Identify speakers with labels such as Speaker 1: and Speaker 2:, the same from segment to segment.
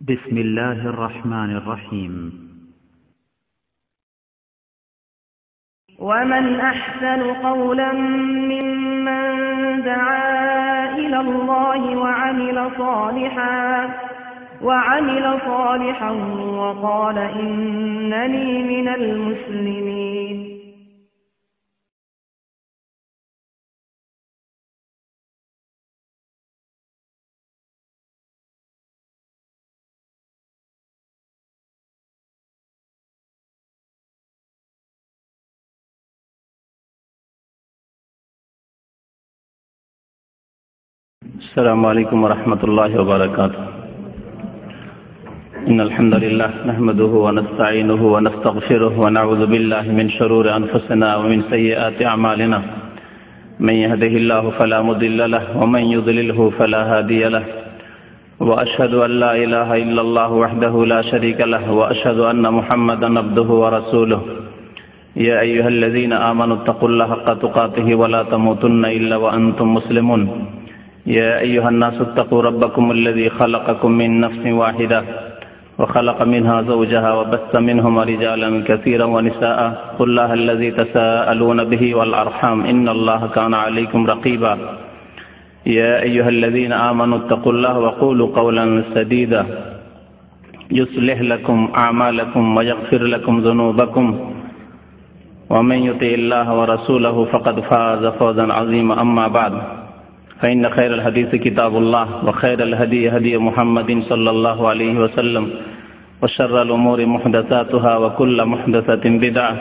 Speaker 1: بسم الله الرحمن الرحيم.
Speaker 2: ومن أحسن قولا ممن دعا إلى الله وعمل صالحا وقال إنني من المسلمين.
Speaker 3: السلام عليكم ورحمة الله وبركاته. إن الحمد لله نحمده ونستعينه ونستغفره ونعوذ بالله من شرور أنفسنا ومن سيئات أعمالنا. من يهده الله فلا مضل له ومن يضلله فلا هادي له. وأشهد أن لا إله إلا الله وحده لا شريك له وأشهد أن محمدا عبده ورسوله. يا أيها الذين آمنوا اتقوا الله حق تقاته ولا تموتن إلا وأنتم مسلمون. يا أيها الناس اتقوا ربكم الذي خلقكم من نفس واحدة وخلق منها زوجها وبث منهما رجالا كثيرا ونساء. قل الله الذي تساءلون به والأرحام إن الله كان عليكم رقيبا. يا أيها الذين آمنوا اتقوا الله وقولوا قولا سديدا يصلح لكم أعمالكم ويغفر لكم ذنوبكم ومن يطع الله ورسوله فقد فاز فوزا عظيما. أما بعد فإن خير الحديث كتاب الله وخير الهدي هدي محمد صلى الله عليه وسلم وشر الأمور محدثاتها وكل محدثة بدعة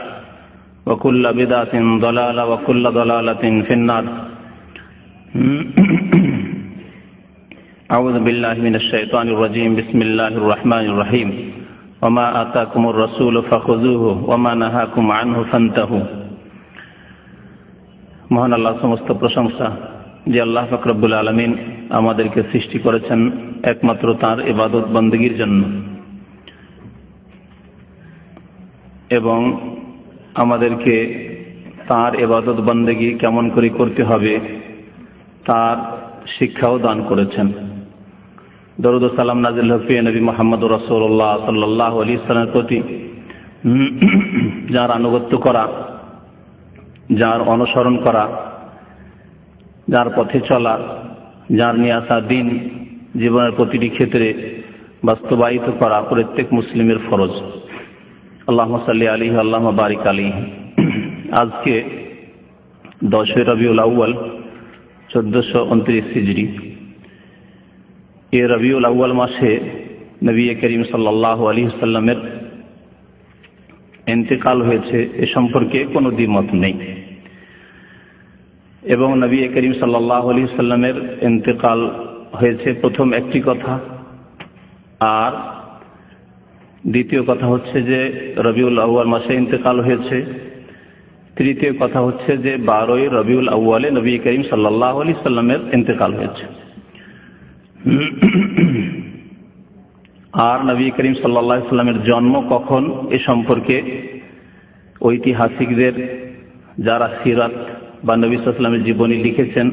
Speaker 3: وكل بدعة ضلالة وكل ضلالة في النار. أعوذ بالله من الشيطان الرجيم. بسم الله الرحمن الرحيم. وما آتاكم الرسول فخذوه وما نهاكم عنه فانتهوا. মহান আল্লাহ সমস্ত প্রশংসা যে আল্লাহ পাক রব্বুল আলামিন আমাদেরকে সৃষ্টি করেছেন একমাত্র তাঁর ইবাদত বন্দেগীর জন্য এবং আমাদেরকে তাঁর ইবাদত বন্দেগী কেমন করে করতে হবে তার শিক্ষাও দান করেছেন। দরুদ ও সালাম নাজিল হোক প্রিয় নবী মুহাম্মদুর রাসূলুল্লাহ সাল্লাল্লাহু আলাইহি ওয়াসাল্লামের প্রতি, যার আনুগত্য করা, যার অনুসরণ করা, যার পথে চলা, যার নিয়ে আসা দিন জীবনের প্রতিটি ক্ষেত্রে বাস্তবায়িত করা প্রত্যেক মুসলিমের ফরজ। আল্লাহুম্মা সাল্লি আলাইহি আল্লাহুম্মা বারিক আলাইহি। আজকে 10 রবিউল আউয়াল 1429 হিজরি। এই রবিউল আউয়াল মাসে নবী করিম সাল্লাল্লাহু আলাইহি ওয়াসাল্লামের ইন্তেকাল হয়েছে, এ সম্পর্কে কোনো দ্বিমত নেই এবং নবী করিম সাল্লাল্লাহু আলাইহি ওয়াসাল্লামের ইন্তেকাল হয়েছে প্রথম একটি কথা, আর দ্বিতীয় কথা হচ্ছে যে রবিউল আউয়াল মাসে ইন্তেকাল হয়েছে। তৃতীয় কথা হচ্ছে যে 12 রবিউল আউয়ালে নবী করিম সাল্লাল্লাহু আলাইহি ওয়াসাল্লামের ইন্তেকাল হয়েছে। আর নবী করিম সাল্লাল্লাহু আলাইহি ওয়াসাল্লামের জন্ম কখন এ সম্পর্কে ঐতিহাসিকদের, যারা সিরাত বা নবী সাল্লাল্লাহু আলাইহি ওয়াসাল্লামের জীবনী লিখেছেন,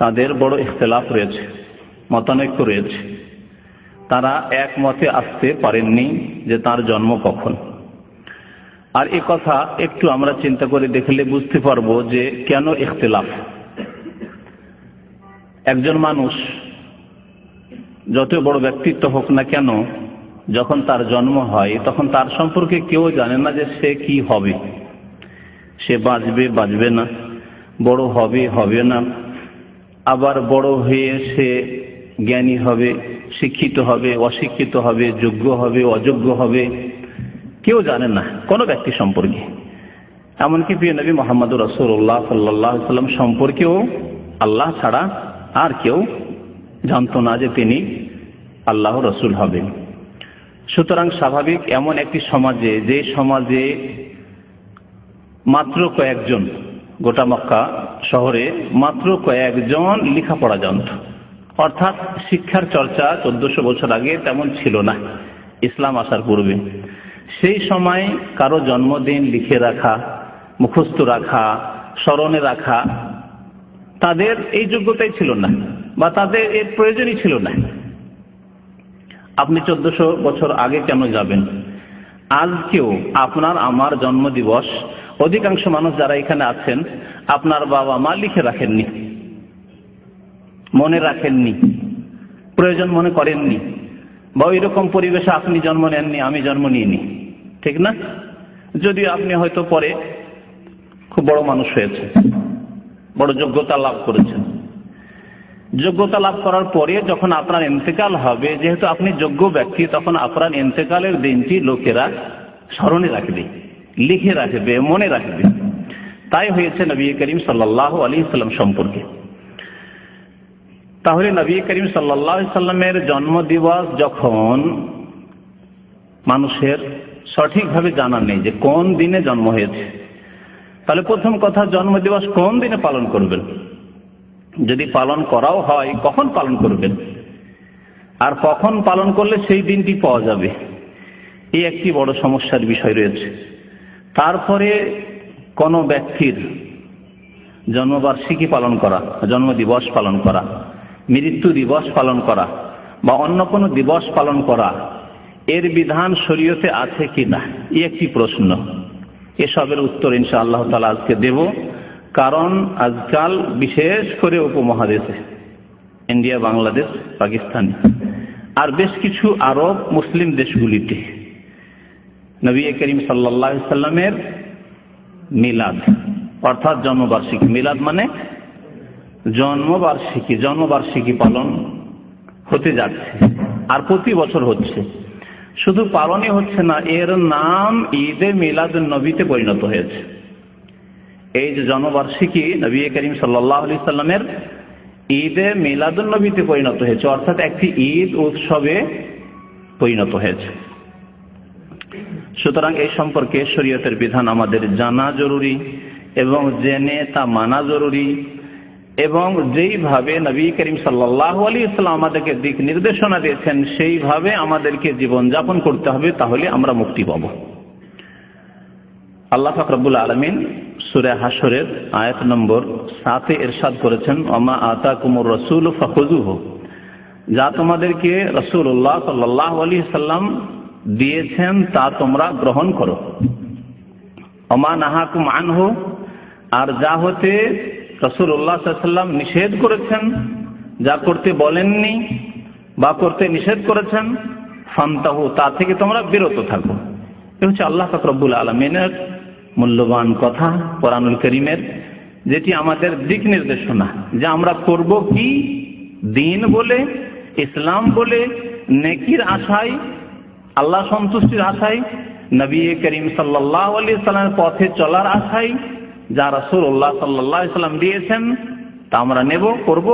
Speaker 3: তাদের বড় ইখতিলাফ রয়েছে, মতানৈক্য রয়েছে। তারা এক মতে আসতে পারেননি যে তার জন্ম কখন। আর এ কথা একটু আমরা চিন্তা করে দেখলে বুঝতে পারবো যে কেন ইখতিলাফ। একজন মানুষ যত বড় ব্যক্তিত্ব হোক না কেন, যখন তার জন্ম হয় তখন তার সম্পর্কে কেউ জানে না যে সে কি হবে, সে বাঁচবে বাঁচবে না, বড় হবে হবে না, আবার বড় হয়ে সে জ্ঞানী হবে, শিক্ষিত হবে, অশিক্ষিত হবে, যোগ্য হবে, অযোগ্য হবে, কেউ জানে না কোনো ব্যক্তি সম্পর্কে। এমনকি প্রিয় নবী মুহাম্মদুর রাসূলুল্লাহ সাল্লাল্লাহু আলাইহি ওয়াসাল্লাম সম্পর্কেও আল্লাহ ছাড়া আর কেউ জানতো না যে তিনি আল্লাহর রাসূল হবেন। সুতরাং স্বাভাবিক এমন একটি সমাজে, যে সমাজে মাত্র কয়েকজন, গোটা মক্কা শহরে মাত্র কয়েকজন লেখাপড়া জানত, অর্থাৎ শিক্ষার চর্চা 1400 বছর আগে তেমন ছিল না ইসলাম আসার পূর্বে। সেই সময় কারো জন্মদিন লিখে রাখা, মুখস্থ রাখা, স্মরণে রাখা, তাদের এই যোগ্যতাই ছিল না বা তাদের এর প্রয়োজনই ছিল না। আপনি 1400 বছর আগে কেন যাবেন? আজকেও আপনার আমার জন্মদিবস অধিকাংশ মানুষ যারা এখানে আছেন আপনার বাবা মা লিখে রাখেননি, মনে রাখেননি, প্রয়োজন মনে করেননি, বা ওই রকম পরিবেশে আপনি জন্ম নেননি, আমি জন্ম নিইনি, ঠিক না? যদিও আপনি হয়তো পরে খুব বড় মানুষ হয়েছে, বড় যোগ্যতা লাভ করেছেন। যোগ্যতা লাভ করার পরে যখন আপনার ইন্তেকাল হবে, যেহেতু আপনি যোগ্য ব্যক্তি, তখন আপনার ইন্তেকালের দিনটি লোকেরা স্মরণে রাখবে, লিখে রাখবে, মনে রাখবে। তাই হয়েছে নবী করিম সাল্লাল্লাহু আলাইহি ওয়াসাল্লাম সম্পর্কে। তাহলে নবী করিম সাল্লাল্লাহু আলাইহি ওয়াসাল্লামের জন্মদিবস যখন মানুষের সঠিকভাবে জানা নেই যে কোন দিনে জন্ম হয়েছে, তাহলে প্রথম কথা, জন্মদিবস কোন দিনে পালন করবেন? যদি পালন করাও হয়, কখন পালন করবেন? আর কখন পালন করলে সেই দিনটি পাওয়া যাবে, এই একটি বড় সমস্যার বিষয় রয়েছে। তারপরে কোনো ব্যক্তির জন্মবার্ষিকী পালন করা, জন্মদিবস পালন করা, মৃত্যু দিবস পালন করা বা অন্য কোনো দিবস পালন করা, এর বিধান শরীয়তে আছে কিনা, এই একটি প্রশ্ন। এসবের উত্তর ইনশাআল্লাহ তাআলা আজকে দেব। কারণ আজকাল বিশেষ করে উপমহাদেশে, ইন্ডিয়া, বাংলাদেশ, পাকিস্তান আর বেশ কিছু আরব মুসলিম দেশগুলিতে নবী করিম সাল্লাল্লাহু আলাইহি ওয়াসাল্লামের মিলাদ অর্থাৎ জন্মবার্ষিকী, মিলাদ মানে জন্মবার্ষিকী পালন হতে যাচ্ছে, আর প্রতি বছর হচ্ছে। শুধু পালনই হচ্ছে না, এর নাম ঈদে মিলাদুন নবীতে পরিণত হয়েছে। এই যে জন্মবার্ষিকী নবী করিম সাল্লাল্লাহু আলাইহি ওয়াসাল্লামের ঈদে মিলাদুন নবীতে পরিণত হয়েছে, অর্থাৎ একটি ঈদ উৎসবে পরিণত হয়েছে। সুতরাং এই সম্পর্কে শরীয়তের বিধান আমাদের জানা জরুরি এবং জেনে তা মানা জরুরি, এবং যেইভাবে নবী করিম সাল্লাল্লাহু আলাইহি ওয়াসাল্লাম আমাদেরকে দিক নির্দেশনা দিয়েছেন সেইভাবে আমাদেরকে জীবন যাপন করতে হবে, তাহলে আমরা মুক্তি পাব। আল্লাহ পাক রব্বুল আলামিন সূরা হাশরের আয়াত নম্বর 7 ইরশাদ করেছেন, ওমা আতাকুমুর রাসূলু ফাখুযুহু, যা তোমাদেরকে রাসূলুল্লাহ সাল্লাল্লাহু আলাইহি ওয়াসাল্লাম দিয়েছেন তা তোমরা গ্রহণ করো। ওমা নাহাকুম আনহু, আর যা হতে রাসূলুল্লাহ সাল্লাল্লাহু আলাইহি ওয়াসাল্লাম নিষেধ করেছেন, যা করতে বলেননি বা করতে নিষেধ করেছেন, ফান্তাহু, তা থেকে তোমরা বিরত থাকো। এ হচ্ছে আল্লাহ পাক রব্বুল আলামিনের মূল্যবান কথা কোরআনুল কারীমের, যেটি আমাদের দিক নির্দেশনা যে আমরা করব কি, দিন বলে, ইসলাম বলে, নেকির আশায়, আল্লাহ সন্তুষ্টির আশায়, নবী করিম সাল্লাল্লাহু আলাইহি ওয়াসাল্লামের পথে চলার আশায় যা রাসূলুল্লাহ সাল্লাল্লাহু আলাইহি ওয়াসাল্লাম দিয়েছেন তা আমরা নেব, করব,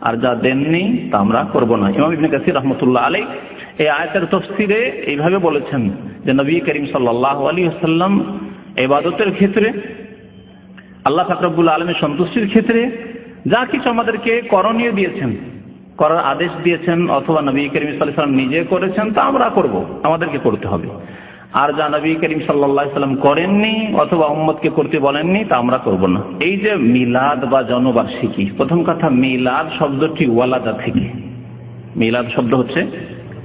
Speaker 3: আর যা দেননি তা আমরা করব না। ইমাম ইবনে কাসির রাহমাতুল্লাহ আলাইহি এই আয়াতের তাফসীরে এইভাবে বলেছেন যে নবী করিম সাল্লাল্লাহু আলাইহি ওয়াসাল্লাম ইবাদতের ক্ষেত্রে, আল্লাহ পাক রব্বুল আলামিনের সন্তুষ্টির ক্ষেত্রে যা কিছু আমাদেরকে করণীয় দিয়েছেন, করার আদেশ দিয়েছেন, অথবা নবী করিম সাল্লাল্লাহু আলাইহি ওয়াসাল্লাম নিজে করেছেন, তা আমরা করব, আমাদেরকে করতে হবে। আর যা নবী করিম সাল্লাল্লাহু আলাইহি ওয়াসাল্লাম করেননি অথবা উম্মতকে করতে বলেননি তা আমরা করব না। এই যে মিলাদ বা জন্মবার্ষিকী, প্রথম কথা মিলাদ শব্দটি ওয়ালাদা থেকে, মিলাদ শব্দ হচ্ছে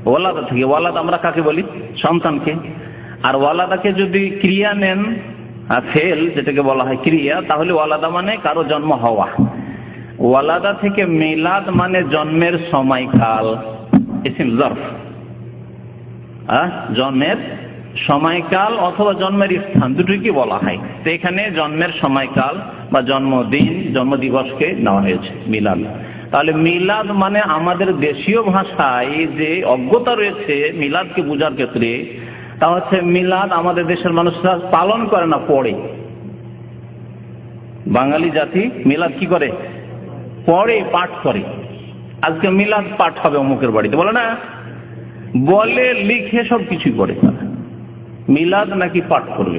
Speaker 3: ওয়ালাদা থেকে। ওয়ালাদ আমরা কাকে বলি? সন্তানকে। আর ওয়ালাদাকে যদি ক্রিয়া নেন, ফেল যেটাকে বলা হয় ক্রিয়া, তাহলে ওয়ালাদা মানে কারো জন্ম হওয়া। ওয়ালাদা থেকে মিলাদ মানে জন্মের সময়কাল, ইসম জরফ, জন্মের সময়কাল অথবা জন্মের স্থান, দুটোই কি বলা হয়। তো এখানে জন্মের সময়কাল বা জন্মদিন, জন্মদিবসকে নেওয়া হয়েছে মিলাদ। তাহলে মিলাদ মানে আমাদের দেশীয় ভাষায় যে অজ্ঞতা রয়েছে মিলাদকে বোঝার ক্ষেত্রে, তা হচ্ছে মিলাদ আমাদের দেশের মানুষরা পালন করে না, পড়ে। বাঙালি জাতি মিলাদ কি করে? পড়ে, পাঠ করে। আজকে মিলাদ পাঠ হবে অমুকের বাড়িতে, বলে না, বলে লিখে সব কিছুই করে। মিলাদ নাকি পাঠ করবে?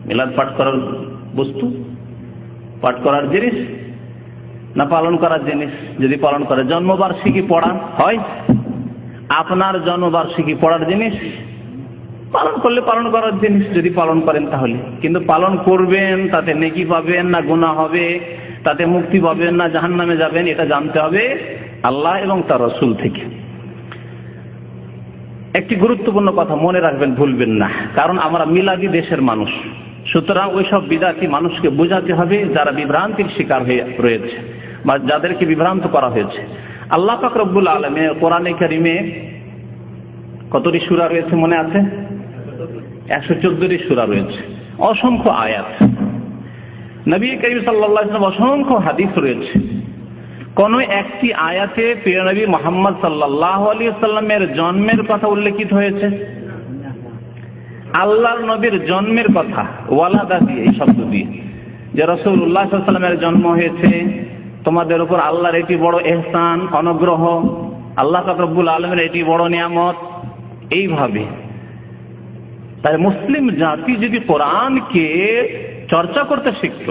Speaker 3: মিলাদ পাঠ করার বস্তু, পাঠ করার জিনিস না পালন করার জিনিস? যদি পালন করে, জন্মবার্ষিকী পড়া হয়, আপনার জন্মবার্ষিকী পড়ার জিনিস, পালন করলে পালন করার জিনিস যদি পালন করেন তাহলে। কিন্তু পালন করবেন, তাতে নেকি পাবেন না গুনাহ হবে, তাতে মুক্তি পাবেন না জাহান্নামে যাবেন, এটা জানতে হবে আল্লাহ এবং তার রাসূল থেকে। একটি গুরুত্বপূর্ণ কথা মনে রাখবেন, ভুলবেন না, কারণ আমরা মিলাদি দেশের মানুষ, সুতরাং ওইসব বিদাতি মানুষকে বোঝাতে হবে যারা বিভ্রান্তির শিকার হয়ে রয়েছে বা যাদেরকে বিভ্রান্ত করা হয়েছে। আল্লাহ পাক রব্বুল আলামিন কোরআনে কারিমে কতটি সূরা রয়েছে মনে আছে? 114টি সূরা রয়েছে, অসংখ্য আয়াত। নবী করিম সাল্লাল্লাহু আলাইহি ওয়াসাল্লাম অসংখ্য হাদিস রয়েছে। কোন একটি আয়াতে প্রিয় নবী মুহাম্মদ সাল্লাল্লাহু আলাইহি ওয়াসাল্লামের জন্মের কথা উল্লেখিত হয়েছে? আল্লাহর নবীর জন্মের কথা ওয়ালাদা দিয়ে, এই শব্দ দিয়ে, যে রাসূলুল্লাহ সাল্লাল্লাহু আলাইহি ওয়াসাল্লামের জন্ম হয়েছে, তোমাদের উপর আল্লাহর এটি বড় ইহসান, অনুগ্রহ, আল্লাহ পাক রব্বুল আলামিনের এটি বড় নিয়ামত, এইভাবে। তাই মুসলিম জাতি যদি কোরআনকে চর্চা করতে শিখত,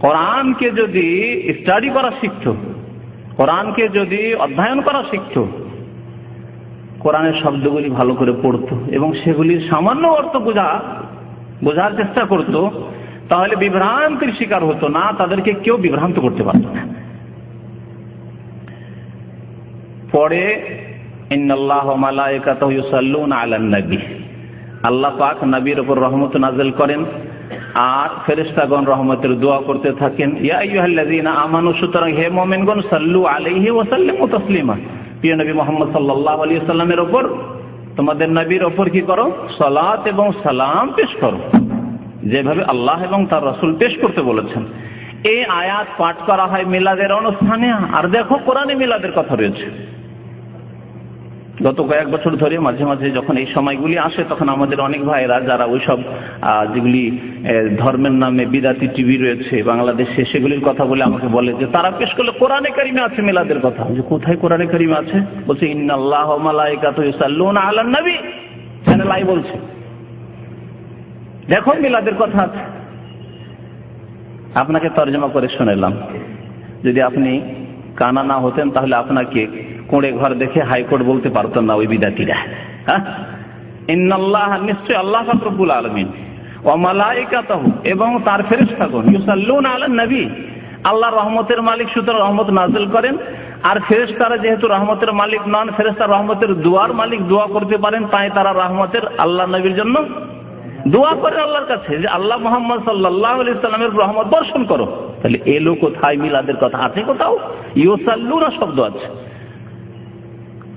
Speaker 3: কোরআনকে যদি স্টাডি করা শিখত, কোরআনকে যদি অধ্যয়ন করা শিখত, কোরআনের শব্দগুলি ভালো করে পড়তো এবং সেগুলির সামান্য অর্থ বোঝার চেষ্টা করত, তাহলে বিভ্রান্তির শিকার হতো না, তাদেরকে কেউ বিভ্রান্ত করতে পারত না। পরে ইন্নাল্লাহ ওয়া মালায়েকাতাহু ইউসাল্লুনা আলান নবী, আল্লাহ পাক নবীর উপর রহমত নাযিল করেন আর ফেরেশতাগণ রহমতের দোয়া করতে থাকেন। ইয়া আইয়ুহাল্লাযীনা আমানু, সুতরাং হে মুমিনগণ, সাল্লু আলাইহি ওয়া সাল্লিমু তাসলিমা, প্রিয় নবী মুহাম্মদ সাল্লাল্লাহু আলাইহি ওয়াসাল্লামের উপর, তোমাদের নবীর উপর কি করো? সালাত এবং সালাম পেশ করো, যেভাবে আল্লাহ এবং তার রাসূল পেশ করতে বলেছেন। এই আয়াত পাঠ করা হয় মিলাদের অনুষ্ঠানে। আর দেখো কোরআনে মিলাদের কথা রয়েছে। গত কয়েক বছর ধরে মাঝে মাঝে যখন এই সময়গুলি আসে, তখন আমাদের অনেক ভাইরা যারা ওইসব যেগুলি ধর্মের নামে বিদাতি টিভি রয়েছে বাংলাদেশে, সেগুলির কথা বলে আমাকে বলে যে তারা পেশ করলে কোরআনে কারিমে আছে মিলাদের কথা। যে কোথায় কোরআনে কারিমে আছে? বলছে ইন্নাল্লাহ ওয়া মালায়েকাতুহু ইউসাল্লুনা আলান নবী, চ্যানেল বলছে, দেখো মিলাদের কথা আছে। আপনাকে তরজমা করে শোনালাম। যদি আপনি কানা না হতেন তাহলে আপনাকে কোড়ে ঘর দেখে হাইকোর্ট বলতে পারতেন না ওই বিদাতিরা। হ্যাঁ, ইন্নাল্লাহ, নিশ্চয় আল্লাহ পাক রব্বুল আলামিন, ওয়া মালায়েকাতুহু, এবং তার ফেরেশতাগণ, ইউসাল্লুনা আলান নবী, আল্লাহর রহমতের মালিক, সুতরাং রহমত নাযিল করেন। আর ফেরেশতারা যেহেতু রহমতের মালিক নন, ফেরেশতারা রহমতের দুয়ার মালিক, দোয়া করতে পারেন, তাই তারা রহমতের আল্লাহ নবীর জন্য দোয়া করেন আল্লাহর কাছে যে আল্লাহ মুহাম্মদ সাল্লাল্লাহু আলাইহি ওয়াসাল্লামের রহমত বর্ষণ করো। তাহলে এলো কোথায়? মিলাদের কথা আছে কোথাও? ইউসাল্লুনা শব্দ আছে,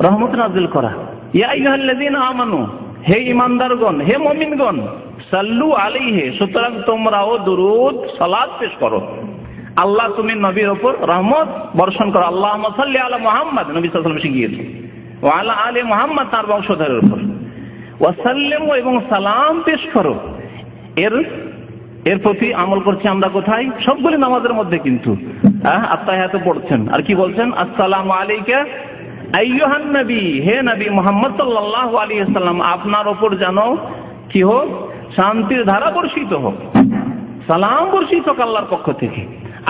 Speaker 3: রহমত নাযিল করা। ইয়া আইয়ুহাল্লাযীনা আমানু, হে ঈমানদারগণ, হে মুমিনগণ, সাল্লু আলাইহি, সুতরাং তোমরাও দুরূদ সালাত পেশ করো। আল্লাহ তুমি নবীর উপর রহমত বর্ষণ করো। আল্লাহুম্মা সাল্লি আলা মুহাম্মদ, নবী সাল্লাল্লাহু আলাইহি ওয়াসাল্লাম শিখিয়েছেন, ওয়া আলা আলি মুহাম্মদ, তার বংশধরের উপর, ওয়া সাল্লিমু, এবং সালাম পেশ করো। এর প্রতি আমল করছি আমরা কোথায়? সবগুলি নামাজের মধ্যে কিন্তু আত্তাহিয়াতে পড়ছেন। আর কি বলছেন? আসসালামু আলাইকা আইয়ুহান নবী, হে নবী মুহাম্মদ সাল্লাল্লাহু আলাইহি ওয়াসাল্লাম, আপনার উপর যেন কি হোক? শান্তির ধারা বর্ষিত হোক, সালাম বর্ষিত হোক আল্লাহর পক্ষ থেকে।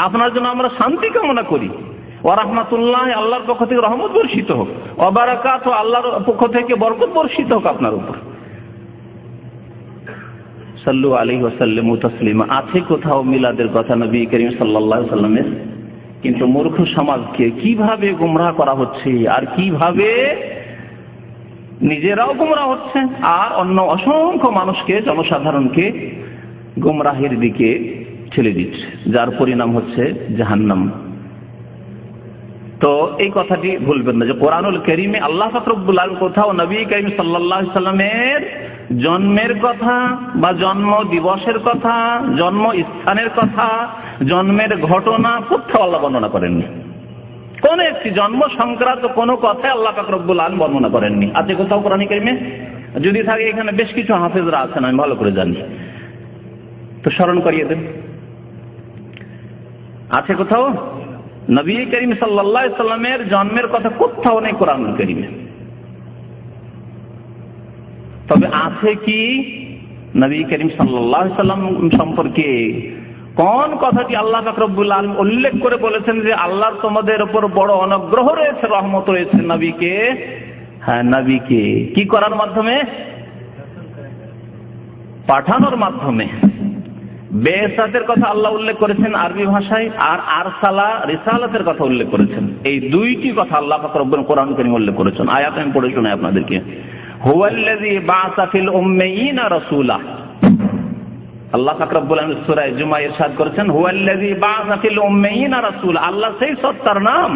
Speaker 3: আপনার জন্য আমরা শান্তি কামনা করি। ওয়া রাহমাতুল্লাহ, আল্লাহর পক্ষ থেকে রহমত বর্ষিত হোক। ওয়া বারাকাতু, আল্লাহর পক্ষ থেকে বরকত বর্ষিত হোক আপনার উপর। সাল্লু আলাইহি ওয়া সাল্লিমু তাসলিমা আছে কোথাও মিলাদের কথা নবী করিম সাল্লাল্লাহু আলাইহি ওয়াসাল্লামের? কিন্তু মূর্খ সমাজকে কিভাবে গোমরাহ করা হচ্ছে, আর কিভাবে নিজেরাও গোমরাহ হচ্ছে, আর অন্য অসংখ্য মানুষকে, জনসাধারণকে গোমরাহের দিকে ঠেলে দিচ্ছে, যার পরিণাম হচ্ছে জাহান্নাম। তো এই কথাটি ভুলবেন না যে কোরআনুল কারীমে আল্লাহ পাক রব্বুল আলামিন কোথাও নবী করিম সাল্লাল্লাহু আলাইহি ওয়াসাল্লামের জন্মের কথা বা জন্ম দিবসের কথা, জন্ম স্থানের কথা, জন্মের ঘটনা কোথাও আল্লাহ বর্ণনা করেননি। কোন একটি জন্ম সংক্রান্ত কোনো কথাই আল্লাহ পাক রব্বুল আলামিন বর্ণনা করেননি। আছে কোথাও কোরআন কারীমে? যদি থাকে, এখানে বেশ কিছু হাফেজরা আছেন, আমি ভালো করে জানি, তো স্মরণ করিয়ে দেন। আছে কোথাও? নবী করিম সাল্লাল্লাহু আলাইহি ওয়াসাল্লামের জন্মের কথা কোথাও নেই কোরআনুল কারীমে। তবে আছে কি নবী করিম সাল্লাল্লাহু আলাইহি ওয়াসাল্লাম সম্পর্কে কোন কথাটি আল্লাহ পাক রব্বুল আলামিন উল্লেখ করে বলেছেন যে আল্লাহর তোমাদের উপর বড় অনুগ্রহ রয়েছে, রহমত রয়েছে নবীকে? হ্যাঁ, নবীকে কি করার মাধ্যমে? পাঠানোর মাধ্যমে। বেসাতের কথা আল্লাহ উল্লেখ করেছেন আরবি ভাষায়, আর আরসালা রিসালাতের কথা উল্লেখ করেছেন। এই দুইটি কথা আল্লাহ পাক রব্বুল কোরআন কারীমে উল্লেখ করেছেন। আয়াত আমি পড়ে শোনাই আপনাদেরকে। হুয়াল্লাযী বা'আসা ফিল উম্মিয়িনা রাসূলা। আল্লাহ পাক রব্বুল আলামিন সূরা জুমা ইরশাদ করেছেন, হুয়াল্লাযী বা'আসা ফিল উম্মিয়িনা রাসূলা। আল্লাহ সেই সত্তার নাম,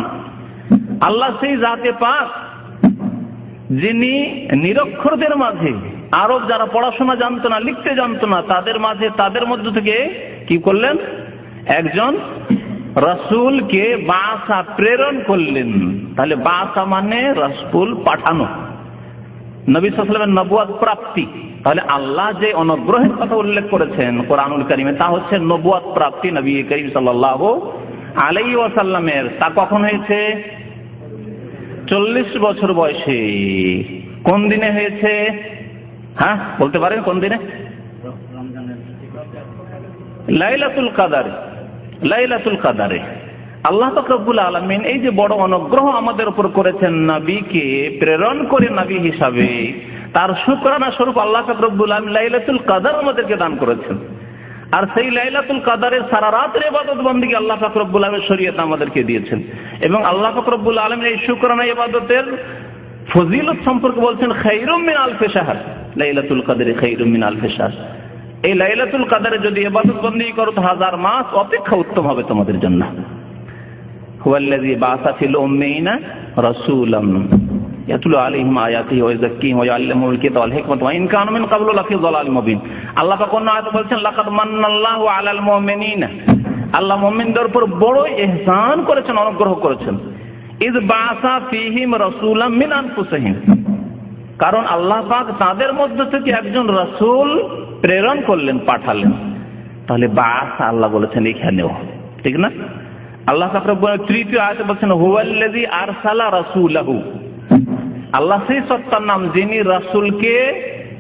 Speaker 3: আল্লাহ সেই জাতে পাক যিনি নিরক্ষরদের মাঝে, আরব যারা পড়াশোনা জানতো না, লিখতে জানতো না, তাদের মাঝে, তাদের মধ্য থেকে কি করলেন? একজন রাসূলকে বা'আসা, প্রেরণ করলেন। তাহলে বা'আসা মানে রাসূল পাঠানো, নবী সাল্লাল্লাহু আলাইহি ওয়াসাল্লামের নবুয়ত প্রাপ্তি। তাহলে আল্লাহ যে অনুগ্রহের কথা উল্লেখ করেছেন কোরআনুল কারীমে, তা হচ্ছে নবুয়ত প্রাপ্তি নবী করিম সাল্লাল্লাহু আলাইহি ওয়াসাল্লামের। তা কখন হয়েছে? 40 বছর বয়সে। কোন দিনে হয়েছে? হ্যাঁ, বলতে পারেন কোন দিনে? লাইলাতুল কাদর। লাইলাতুল কাদরে আল্লাহ পাক রব্বুল আলামিন এই যে বড় অনুগ্রহ আমাদের উপর করেছেন, নবীকে প্রেরণ করে নবী হিসাবে, তার শুকরানা স্বরূপ আল্লাহ পাক রব্বুল আলামিন লাইলাতুল কাদর আমাদেরকে দান করেছেন। আর সেই লাইলাতুল কাদরের সারা রাতের ইবাদত বন্দেগী আল্লাহ পাক রব্বুল আলামিন শরীয়ত আমাদেরকে দিয়েছেন। এবং আল্লাহ পাক রব্বুল আলামিন এই শুকরানা ইবাদতের ফজিলত সম্পর্কে বলছেন, খায়রুম মিন আলফি শাহর। লাইলাতুল কাদরে খায়রুম মিন আলফি শাহর। এই লাইলাতুল কাদরে যদি ইবাদত বন্দেগী করো তো 1000 মাস অপেক্ষা উত্তম হবে তোমাদের জন্য। হুয়াল্লাযী বা'আসা ফিল উম্মিয়িনা রাসূলান ইয়াতলু আলাইহিম আয়াতিহি ওয়া ইউযাক্কিহিম ওয়া ইউআল্লিমুহুমুল কিতাবা ওয়াল হিকমাতা ওয়া ইন কানু মিন ক্বাবলু লাফি যালালিম মুবিন। আল্লাহ পাক অন্য আয়াতে বলছেন, লাকাদ মান্নাল্লাহু আলাল মুমিনিনা। আল্লাহ মুমিনদের উপর বড় ইহসান করেছেন, অনুগ্রহ করেছেন। ইয বা'আসা ফীহিম রাসূলাম মিন আনফুসিহিম। কারণ আল্লাহ পাক তাদের মধ্য থেকে একজন রাসূল প্রেরণ করলেন, পাঠালেন। তাহলে বা'আসা আল্লাহ বলেছেন এখানেও, ঠিক না? আল্লাহ পাক রব্বুল আলামিন তৃতীয় আয়াতে বলেছেন, হুয়াল্লাযী আরসালা রাসূলাহু। আল্লাহ সেই সত্তার নাম যিনি রাসূলকে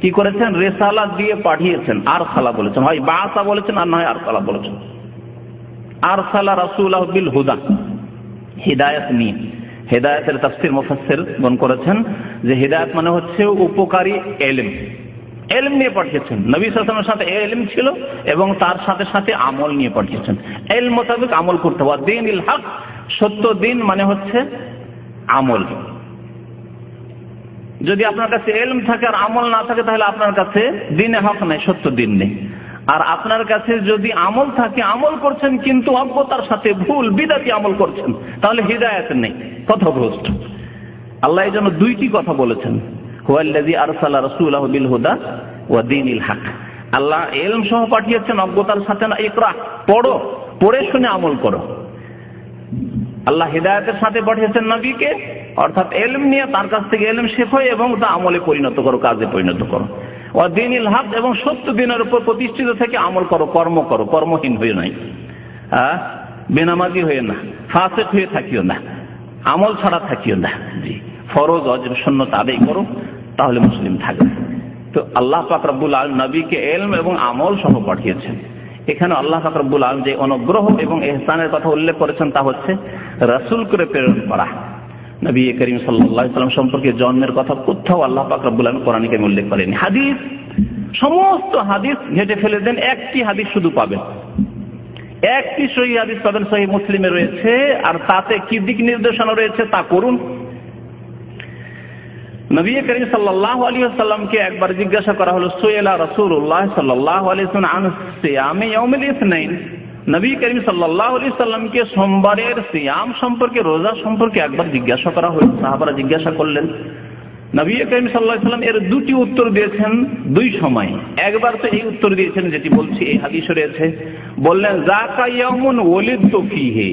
Speaker 3: কি করেছেন? রিসালাত দিয়ে পাঠিয়েছেন। আরসালা বলেছেন, হয় বা'আসা বলেছেন আর নয় আরসালা বলেছেন। আরসালা রাসূলাহু বিল হুদা, হিদায়াত নিয়ে। হিদায়াতের তাফসীর মুফাসসির গণ করেছেন যে হিদায়াত মানে হচ্ছে উপকারী ইলম। ইলম নিয়ে পাঠিয়েছেন। নবী সাল্লাল্লাহু আলাইহি ওয়াসাল্লামের সাথে ইলম ছিল এবং তার সাথে সাথে আমল নিয়ে পাঠিয়েছেন। ইলম মোতাবেক আমল করতে হবে। দ্বীনুল হক, সত্য দিন মানে হচ্ছে আমল। যদি আপনার কাছে ইলম থাকে আর আমল না থাকে, তাহলে আপনার কাছে দ্বীনে হক নাই, সত্য দিন নেই। আর আপনার কাছে যদি আমল থাকে, আমল করছেন কিন্তু অজ্ঞতার সাথে ভুল বিদআতি আমল করছেন, তাহলে হিদায়াত নেই, পথভ্রষ্ট। আল্লাহ এই জন্য দুইটি কথা বলেছেন, হুয়াল্লাযী আরসালা রাসূলাহু বিল হুদা ওয়া দীনিল হক। আল্লাহ ইলম সহ পাঠিয়েছেন, অজ্ঞতার সাথে না। ইকরা, পড়ো, পড়ে শুনে আমল করো। আল্লাহ হিদায়াতের সাথে পাঠিয়েছেন নবীকে, অর্থাৎ ইলম নিয়ে তার কাছ থেকে ইলম শেখো এবং তা আমলে পরিণত করো, কাজে পরিণত করো। ওয়া দীনিল হক, এবং সত্য দিনের উপর প্রতিষ্ঠিত থেকে আমল করো, কর্ম করো, কর্মহীন হয়ে নাই, বেনামাজি হয়ে না, ফাসিক হয়ে থাকিও না, আমল ছাড়া থাকিও না। জি, ফরজ ওয়াজিব সুন্নাত আদায় করো, তাহলে মুসলিম থাকবে। তো আল্লাহ পাক রব্বুল আলামিন নবীকে ইলম এবং আমল সহ পাঠিয়েছেন। এখানে আল্লাহ পাক রব্বুল আলামিন যে অনুগ্রহ এবং ইহসানের কথা উল্লেখ করেছেন, তা হচ্ছে রাসূল করে প্রেরণ করা। নবী করিম সাল্লাল্লাহু আলাইহি ওয়াসাল্লাম সম্পর্কে জন্মের কথা কোথাও আল্লাহ পাক রব্বুল আলামিন কোরআনে কারিমে উল্লেখ করেননি। হাদিস, সমস্ত হাদিস ঘেটে ফেলে দেন, একটি হাদিস শুধু পাবেন, একটি সহিহ হাদিস পাবেন, সহিহ মুসলিমে রয়েছে। আর তাতে কি দিক নির্দেশনা রয়েছে তা করুন। নবী করিম সাল্লাল্লাহু আলাইহি ওয়াসাল্লামকে একবার জিজ্ঞাসা করা হলো, সুইলা রাসূলুল্লাহ সাল্লাল্লাহু আলাইহি ওয়াসাল্লাম আন সিয়ামি ইয়াউমিল ইসনাইন। নবী করিম সাল্লাল্লাহু আলাইহি ওয়াসাল্লামকে সোমবারের সিয়াম সম্পর্কে, রোজা সম্পর্কে একবার জিজ্ঞাসা করা হলো। সাহাবারা জিজ্ঞাসা করলেন, নবী করিম সাল্লাল্লাহু আলাইহি ওয়াসাল্লাম এর দুটি উত্তর দিয়েছেন দুই সময়। একবার তো এই উত্তর দিয়েছেন যেটি বলছি, এই হাদিসে রয়েছে, বললেন যাকা ইয়াউমুন ওয়ালিদতু ফীহি।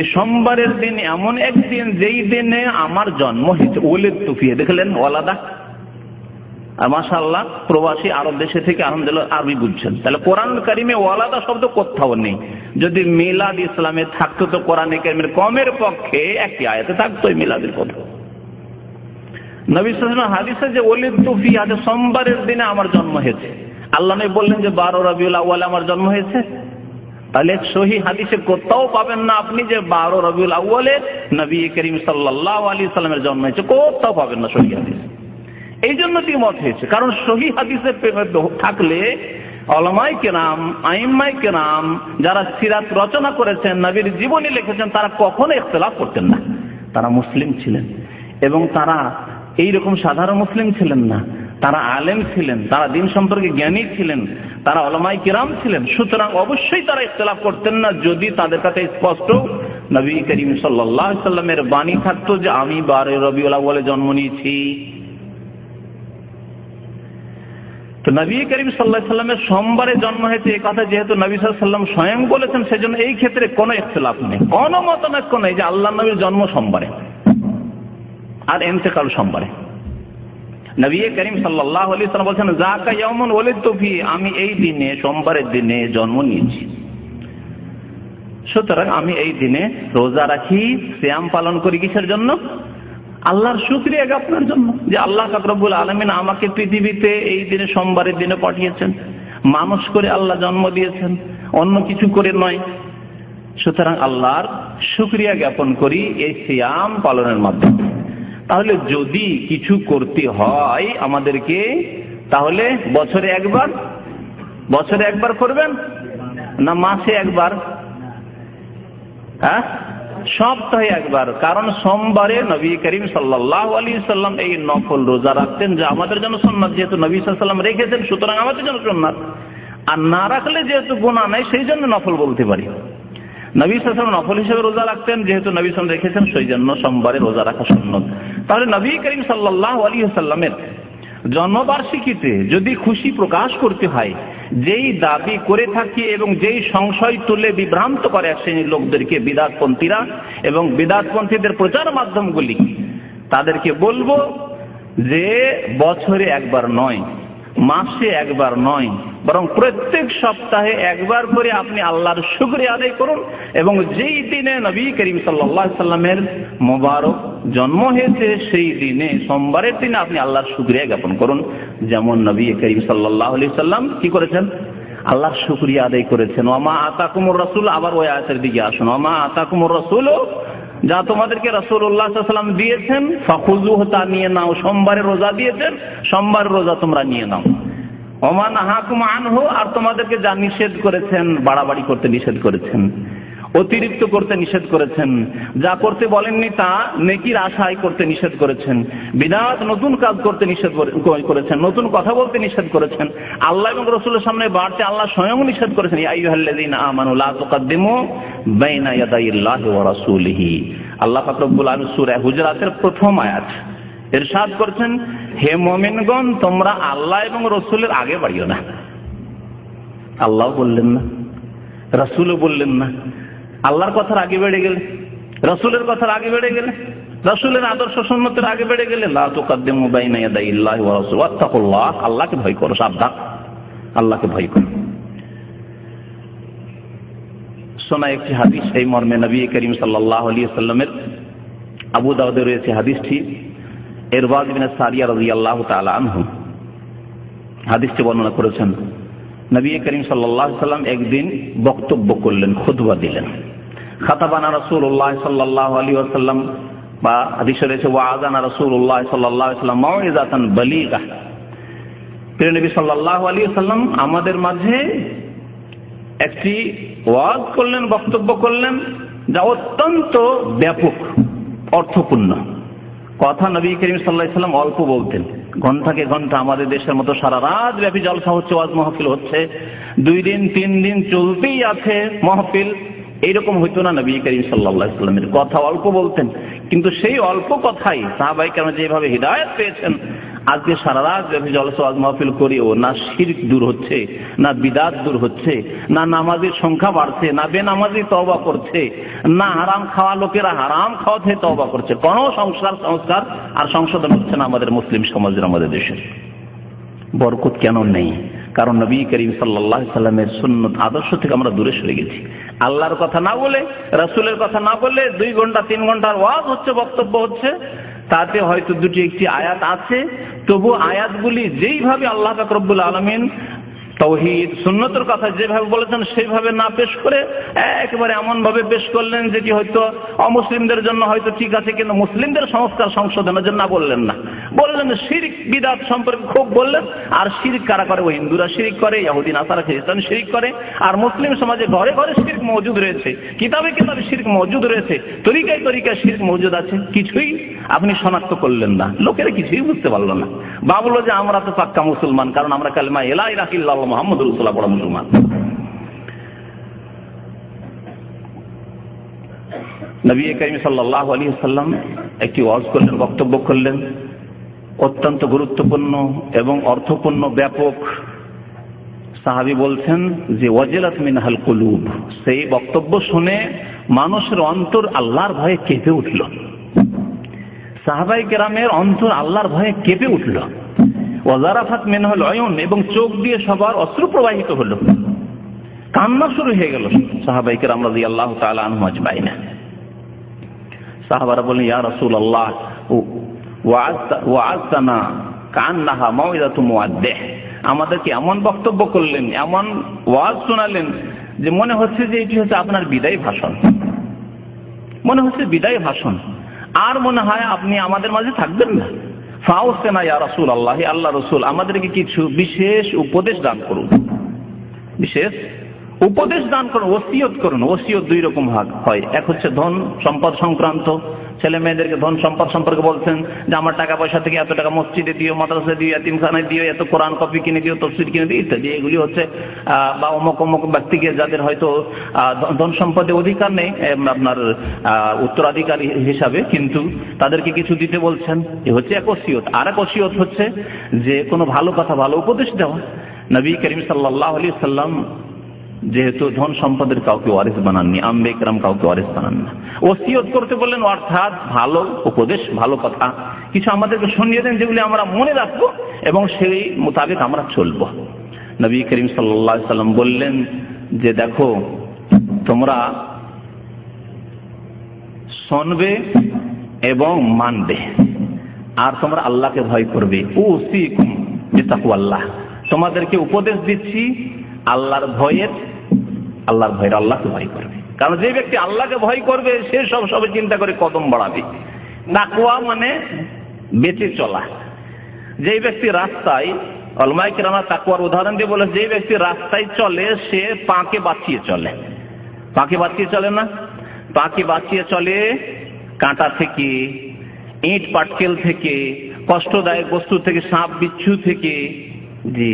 Speaker 3: এই সোমবারের দিন এমন একদিন যেই দিনে আমার জন্ম হয়েছে। ওয়ালিদতু ফীহি, দেখলেন ওয়ালাদা। আর মাশাআল্লাহ প্রবাসী আরব দেশে থেকে আলহামদুলিল্লাহ আরবি বুঝছেন। তাহলে কোরআনুল কারীমে ওয়ালাদা শব্দ কোথাও নেই। যদি মিলাদ ইসলামে থাকতো তো কোরআনে কারীমের কমের পক্ষে একটি আয়াতে থাকতো মিলাদের কথা। নবী সাল্লাল্লাহু আলাইহি ওয়াসাল্লাম হাদিসে যে ওয়ালিদতু ফীহি, আজ সোমবারের দিনে আমার জন্ম হয়েছে। আল্লাহ নবী বললেন যে 12 রবিউল আউয়াল আমার জন্ম হয়েছে। তাহলে সহিহ হাদিসে কোথাও পাবেন না আপনি যে 12 রবিউল আউয়ালে নবী করিম সাল্লাল্লাহু আলাইহি ওয়াসাল্লামের জন্ম হয়েছে, কোথাও পাবেন না সহিহ হাদিস। এই জন্য দ্বিমত হয়েছে, কারণ সহিহ হাদিসে থাকলে উলামায়ে কেরাম, আইম্মায়ে কেরাম যারা সিরাত রচনা করেছেন, নবীর জীবনী লিখেছেন, তারা কখনো ইখতিলাফ করতেন না। তারা মুসলিম ছিলেন এবং তারা এইরকম সাধারণ মুসলিম ছিলেন না, তারা আলেম ছিলেন, তারা দিন সম্পর্কে জ্ঞানী ছিলেন, তারা উলামায়ে কিরাম ছিলেন। সুতরাং অবশ্যই তারা ইখতিলাফ করতেন না যদি তাদের কাছে স্পষ্ট নবী করিম সাল্লাল্লাহু আলাইহি সাল্লামের বাণী থাকতো যে আমি 12 রবিউল আউয়ালে জন্ম নিয়েছি। তো নবী করিম সাল্লাল্লাহু আলাইহি সাল্লামের সোমবারে জন্ম হয়েছে এই কথা যেহেতু নবী সাল্লাল্লাহু আলাইহি সাল্লাম স্বয়ং বলেছেন, সেজন্য এই ক্ষেত্রে কোনো ইখতিলাফ নেই, কোনো মতনৈক্য নেই যে আল্লাহর নবীর জন্ম সোমবারে আর ইন্তেকাল সোমবারে। নবী করিম সাল্লাল্লাহু আলাইহি সাল্লাম বলেছেন যাকা ইয়াউমুন ওয়ালিদতু ফি, আমি এই দিনে সোমবারের দিনে জন্ম নিয়েছি, সুতরাং আমি এই দিনে রোজা রাখি, সিয়াম পালন করি। কিসের জন্য? আল্লাহর শুকরিয়া জ্ঞাপনের জন্য যে আল্লাহ পাক রব্বুল আলামিন আমাকে পৃথিবীতে এই দিনে সোমবারের দিনে পাঠিয়েছেন, মানুষ করে আল্লাহ জন্ম দিয়েছেন, অন্য কিছু করে নয়। সুতরাং আল্লাহর শুকরিয়া জ্ঞাপন করি এই সিয়াম পালনের মাধ্যমে। তাহলে যদি কিছু করতে হয় আমাদেরকে, তাহলে বছরে একবার করবেন না মাসে একবার? হ্যাঁ, সপ্তাহে একবার। কারণ সোমবারে নবী করিম সাল্লাল্লাহু আলাইহি সাল্লাম এই নফল রোজা রাখতেন যা আমাদের জন্য সুন্নাত, যেহেতু নবী সাল্লাল্লাহু আলাইহি সাল্লাম রেখেছেন সুতরাং আমাদের জন্য সুন্নাত। আর না রাখলে যেহেতু গুনাহ নাই সেই জন্য নফল বলতে পারি। নবী সাল্লাল্লাহু আলাইহি সাল্লাম নফল হিসেবে রোজা রাখতেন, যেহেতু নবী সাল্লাল্লাহু আলাইহি সাল্লাম রেখেছেন সেই জন্য সোমবারে রোজা রাখা সুন্নাত। তাহলে নবী করিম সাল্লাল্লাহু আলাইহি সাল্লামের জন্মবার্ষিকীতে যদি খুশি প্রকাশ করতে হয়, যেই দাবি করে থাকি এবং যেই সংশয় তুলে বিভ্রান্ত করে এক শ্রেণীর লোকদেরকে বিদআতপন্থীরা এবং বিদআতপন্থীদের প্রচার মাধ্যমগুলি, তাদেরকে বলবো যে বছরে একবার নয়, মাসে একবার নয়, বরং প্রত্যেক সপ্তাহে একবার করে আপনি আল্লাহর শুকরিয়া আদায় করুন এবং যেই দিনে নবী করিম সাল্লাল্লাহু আলাইহি সাল্লামের মোবারক জন্ম হয়েছে সেই দিনে সোমবারের দিনে আপনি আল্লাহর শুকরিয়া জ্ঞাপন করুন। যেমন নবী করিম সাল্লাল্লাহু আলাইহি সাল্লাম কি করেছেন? আল্লাহর শুকরিয়া আদায় করেছেন। ওয়ামা আতাকুমুর রাসূল, আবার ওই আয়াতের দিকে আসুন, ওয়ামা আতাকুমুর রাসূল, যা তোমাদেরকে রাসূলুল্লাহ সাল্লাল্লাহু আলাইহি ওয়াসাল্লাম দিয়েছেন ফাখুযুহু, তা নিয়ে নাও। সোমবারে রোজা দিয়েছেন, সোমবার রোজা তোমরা নিয়ে নাও। ওমা নাহাকুম আনহু, আর তোমাদেরকে যা নিষেধ করেছেন, বাড়াবাড়ি করতে নিষেধ করেছেন, অতিরিক্ত করতে নিষেধ করেছেন, যা করতে বলেননি তা নেকির আশায় করতে নিষেধ করেছেন, বিদআত নতুন কাজ করতে নিষেধ করেছেন, নতুন কথা বলতে নিষেধ করেছেন, আল্লাহ এবং রাসূলের সামনে বাড়তে আল্লাহ স্বয়ং নিষেধ করেছেন। ইয়া আইয়ুহাল্লাযীনা আমানু লা তুকাদ্দিমু বাইনা ইয়াদাইল্লাহি ওয়া রাসূলিহি। আল্লাহ পাক রব্বুল আলামিন সূরা হুজুরাতের প্রথম আয়াত ইরশাদ করছেন, হে মুমিনগণ তোমরা আল্লাহ এবং রাসূলের আগে বাড়িও না। আল্লাহ বললেন না, রাসূলও বললেন না। আল্লাহর কথার আগে বেড়ে গেলে, রাসূলের কথার আগে বেড়ে গেলে, রাসূলের আদর্শ সুন্নতের আগে বেড়ে গেলে, লা তুকাদ্দিমু বাইনা ইয়াদাইল্লাহি ওয়া রাসূলিহি ওয়াত্তাকুল্লাহ, আল্লাহকে ভয় করো, সাবধান, আল্লাহকে ভয় করো। শোনা একটি হাদিস এই মর্মে নবী করিম সাল্লাল্লাহু আলাইহি ওয়াসাল্লামের, আবু দাউদে রয়েছে হাদিসটি, ইরবাদ বিন সারিয়া রাদিয়াল্লাহু তাআলা আনহু হাদিসটি বর্ণনা করেছেন। নবী করিম সাল্লাল্লাহু আলাইহি ওয়াসাল্লাম একদিন বক্তব্য করলেন, খুতবা দিলেন। খাতাবানা রাসূলুল্লাহ সাল্লাল্লাহু আলাইহি ওয়াসাল্লাম, বা হাদিসে রয়েছে ওয়াআযানা রাসূলুল্লাহ সাল্লাল্লাহু আলাইহি ওয়াসাল্লাম মাউইযাতান বালিগা। প্রিয় নবী সাল্লাল্লাহু আলাইহি ওয়াসাল্লাম আমাদের মাঝে একটি ওয়াজ করলেন, বক্তব্য করলেন যা অত্যন্ত ব্যাপক, অর্থপূর্ণ কথা। নবী করিম সাল্লাল্লাহু আলাইহি ওয়াসাল্লাম অল্প বলতেন, ঘন্টাকে ঘন্টা আমাদের দেশের মতো সারা রাত ব্যাপী জলসা হচ্ছে, ওয়াজ মাহফিল হচ্ছে, 2 দিন 3 দিন চলতেই আছে মাহফিল। এইরকম হইতো না। নবী করিম সাল্লাল্লাহু আলাইহি ওয়াসাল্লামের কথা অল্প বলতেন, কিন্তু সেই অল্প কথাই সাহাবায়ে কেরাম যেভাবে হিদায়াত পেয়েছেন, আজকে সারা রাত ব্যাপী জলসা ওয়াজ মাহফিল করিও না শিরক দূর হচ্ছে, না বিদআত দূর হচ্ছে, না নামাজের সংখ্যা বাড়ছে, না বেনামাজি তওবা করছে, না হারাম খাওয়া লোকেরা হারাম খাওয়া থেকে তওবা করছে। কোনো সংস্কার আর সংশোধন হচ্ছে না আমাদের মুসলিম সমাজের, আমাদের দেশের। বরকত কেন নেই? কারণ নবী করিম সাল্লাল্লাহু আলাইহি সাল্লামের সুন্নাত আদর্শ থেকে আমরা দূরে সরে গেছি। আল্লাহর কথা না বলে, রাসূলের কথা না বলে 2 ঘন্টা 3 ঘন্টার ওয়াজ হচ্ছে, বক্তব্য হচ্ছে, তাতে হয়তো 2টি-1টি আয়াত আছে, তবু আয়াতগুলি যেইভাবে আল্লাহ পাক রব্বুল আলামিন তাওহীদ সুন্নতের কথা যেভাবে বলেছেন সেইভাবে না পেশ করে একেবারে এমন ভাবে পেশ করলেন যেটি হয়তো অমুসলিমদের জন্য হয়তো ঠিক আছে, কিন্তু মুসলিমদের সংস্কার সংশোধনের জন্য বললেন না। বললেন শিরক বিদআত সম্পর্কে খুব বললেন। আর শিরক কারা করে? ওই হিন্দুরা শিরক করে, ইহুদি নাসারা খ্রিস্টান শিরক করে। আর মুসলিম সমাজে ঘরে ঘরে শিরক মওজুদ রয়েছে, কিতাবে কিতাবে শিরক মওজুদ রয়েছে, তরিকায় তরিকায় শিরক মওজুদ আছে। কিছুই আপনি শনাক্ত করলেন না, লোকেরা কিছুই বুঝতে পারলো না, ভাবলো যে আমরা তো পাক্কা মুসলমান, কারণ আমরা কালিমা লা ইলাহা ইল্লাল্লাহ মুহাম্মাদুর রাসূলুল্লাহ পড়া মুসলমান। নবী করিম সাল্লাল্লাহু আলাইহি ওয়াসাল্লাম একটি ওয়াজ করলেন, বক্তব্য করলেন, অত্যন্ত গুরুত্বপূর্ণ এবং অর্থপূর্ণ, ব্যাপক। সাহাবী বলছেন যে ওয়াজিলাত মিনহাল কুলুব, সেই বক্তব্য শুনে মানুষের অন্তর আল্লাহর ভয়ে কেঁপে উঠল। সাহাবায়ে কেরামের অন্তর আল্লাহর ভয়ে কেঁপে উঠল। ওয়াজারাফাত মিনহুল উয়ুন, এবং চোখ দিয়ে সবার অশ্রু প্রবাহিত হলো, কান্না শুরু হয়ে গেল সাহাবায়ে কেরাম রাদিয়াল্লাহু তাআলা আনহুম আজমাইন। সাহাবারা বললেন, ইয়া রাসূলুল্লাহ ওয়াআযতানা কান্নাহা মাউইযাতু মুআদ্দিহ, আমাদেরকে এমন বক্তব্য করলেন, এমন ওয়াজ শোনালেন যে মনে হচ্ছে যে এটি হচ্ছে আপনার বিদায় ভাষণ, মনে হচ্ছে বিদায় ভাষণ, আর মনে হয় আপনি আমাদের মাঝে থাকবেন না। ফাউসিনা ইয়া রাসূলুল্লাহ, আল্লাহ রাসূল আমাদেরকে কিছু বিশেষ উপদেশ দান করুন, বিশেষ উপদেশ দান করুন, ওসিয়ত করুন। ওসিয়ত দুই রকম ভাগ হয়, এক হচ্ছে ধন সম্পদ সংক্রান্ত, ছেলে মেয়েদেরকে ধন সম্পদ সম্পর্কে বলছেন যে আমার টাকা পয়সা থেকে এত টাকা মসজিদে দিও, মাদ্রাসায় দিও, এতিমখানায় দিও, এত কোরআন কপি কিনে দিও, তফসির কিনে দিও ইত্যাদি। এগুলি হচ্ছে বা অমুক অমুক ব্যক্তিকে যাদের হয়তো ধন সম্পদে অধিকার নেই আপনার উত্তরাধিকারী হিসাবে, কিন্তু তাদেরকে কিছু দিতে বলছেন, এ হচ্ছে এক ওসিয়ত। আর এক ওসিয়ত হচ্ছে যে কোনো ভালো কথা, ভালো উপদেশ দেওয়া। নবী করিম সাল্লাল্লাহু আলাইহি ওয়াসাল্লাম যেহেতু ধন সম্পদের কাউকে ওয়ারিস বানাননি, আম্বে ইকরাম কাউকে ওয়ারিস বানান না, ওসিয়ত করতে বললেন, অর্থাৎ ভালো উপদেশ, ভালো কথা কিছু আমাদেরকে শুনিয়ে দেন যেগুলি আমরা মনে রাখবো এবং সেই মোতাবেক আমরা চলবো। নবী করিম সাল্লাল্লাহু আলাইহি ওয়াসাল্লাম বললেন যে দেখো, তোমরা শুনবে এবং মানবে, আর তোমরা আল্লাহকে ভয় করবে। উসিকুম বিতাকওয়াল্লাহ, তোমাদেরকে উপদেশ দিচ্ছি আল্লাহর ভয়ের, আল্লাহকে ভয় করবে। কারণ যে ব্যক্তি আল্লাহকে ভয় করবে সে সবসময় চিন্তা করে কদম বাড়াবে। তাকওয়া মানে বেঁচে চলা। যে ব্যক্তি রাস্তায়, উলামায়ে কেরাম তাকওয়ার উদাহরণ দিয়ে বলে, যে ব্যক্তি রাস্তায় চলে সে পাকে বাঁচিয়ে চলে। পাকে বাঁচিয়ে চলে না, পাকে বাঁচিয়ে চলে কাঁটা থেকে, ইট পাটকেল থেকে, কষ্টদায়ক বস্তু থেকে, সাপ বিচ্ছু থেকে, জি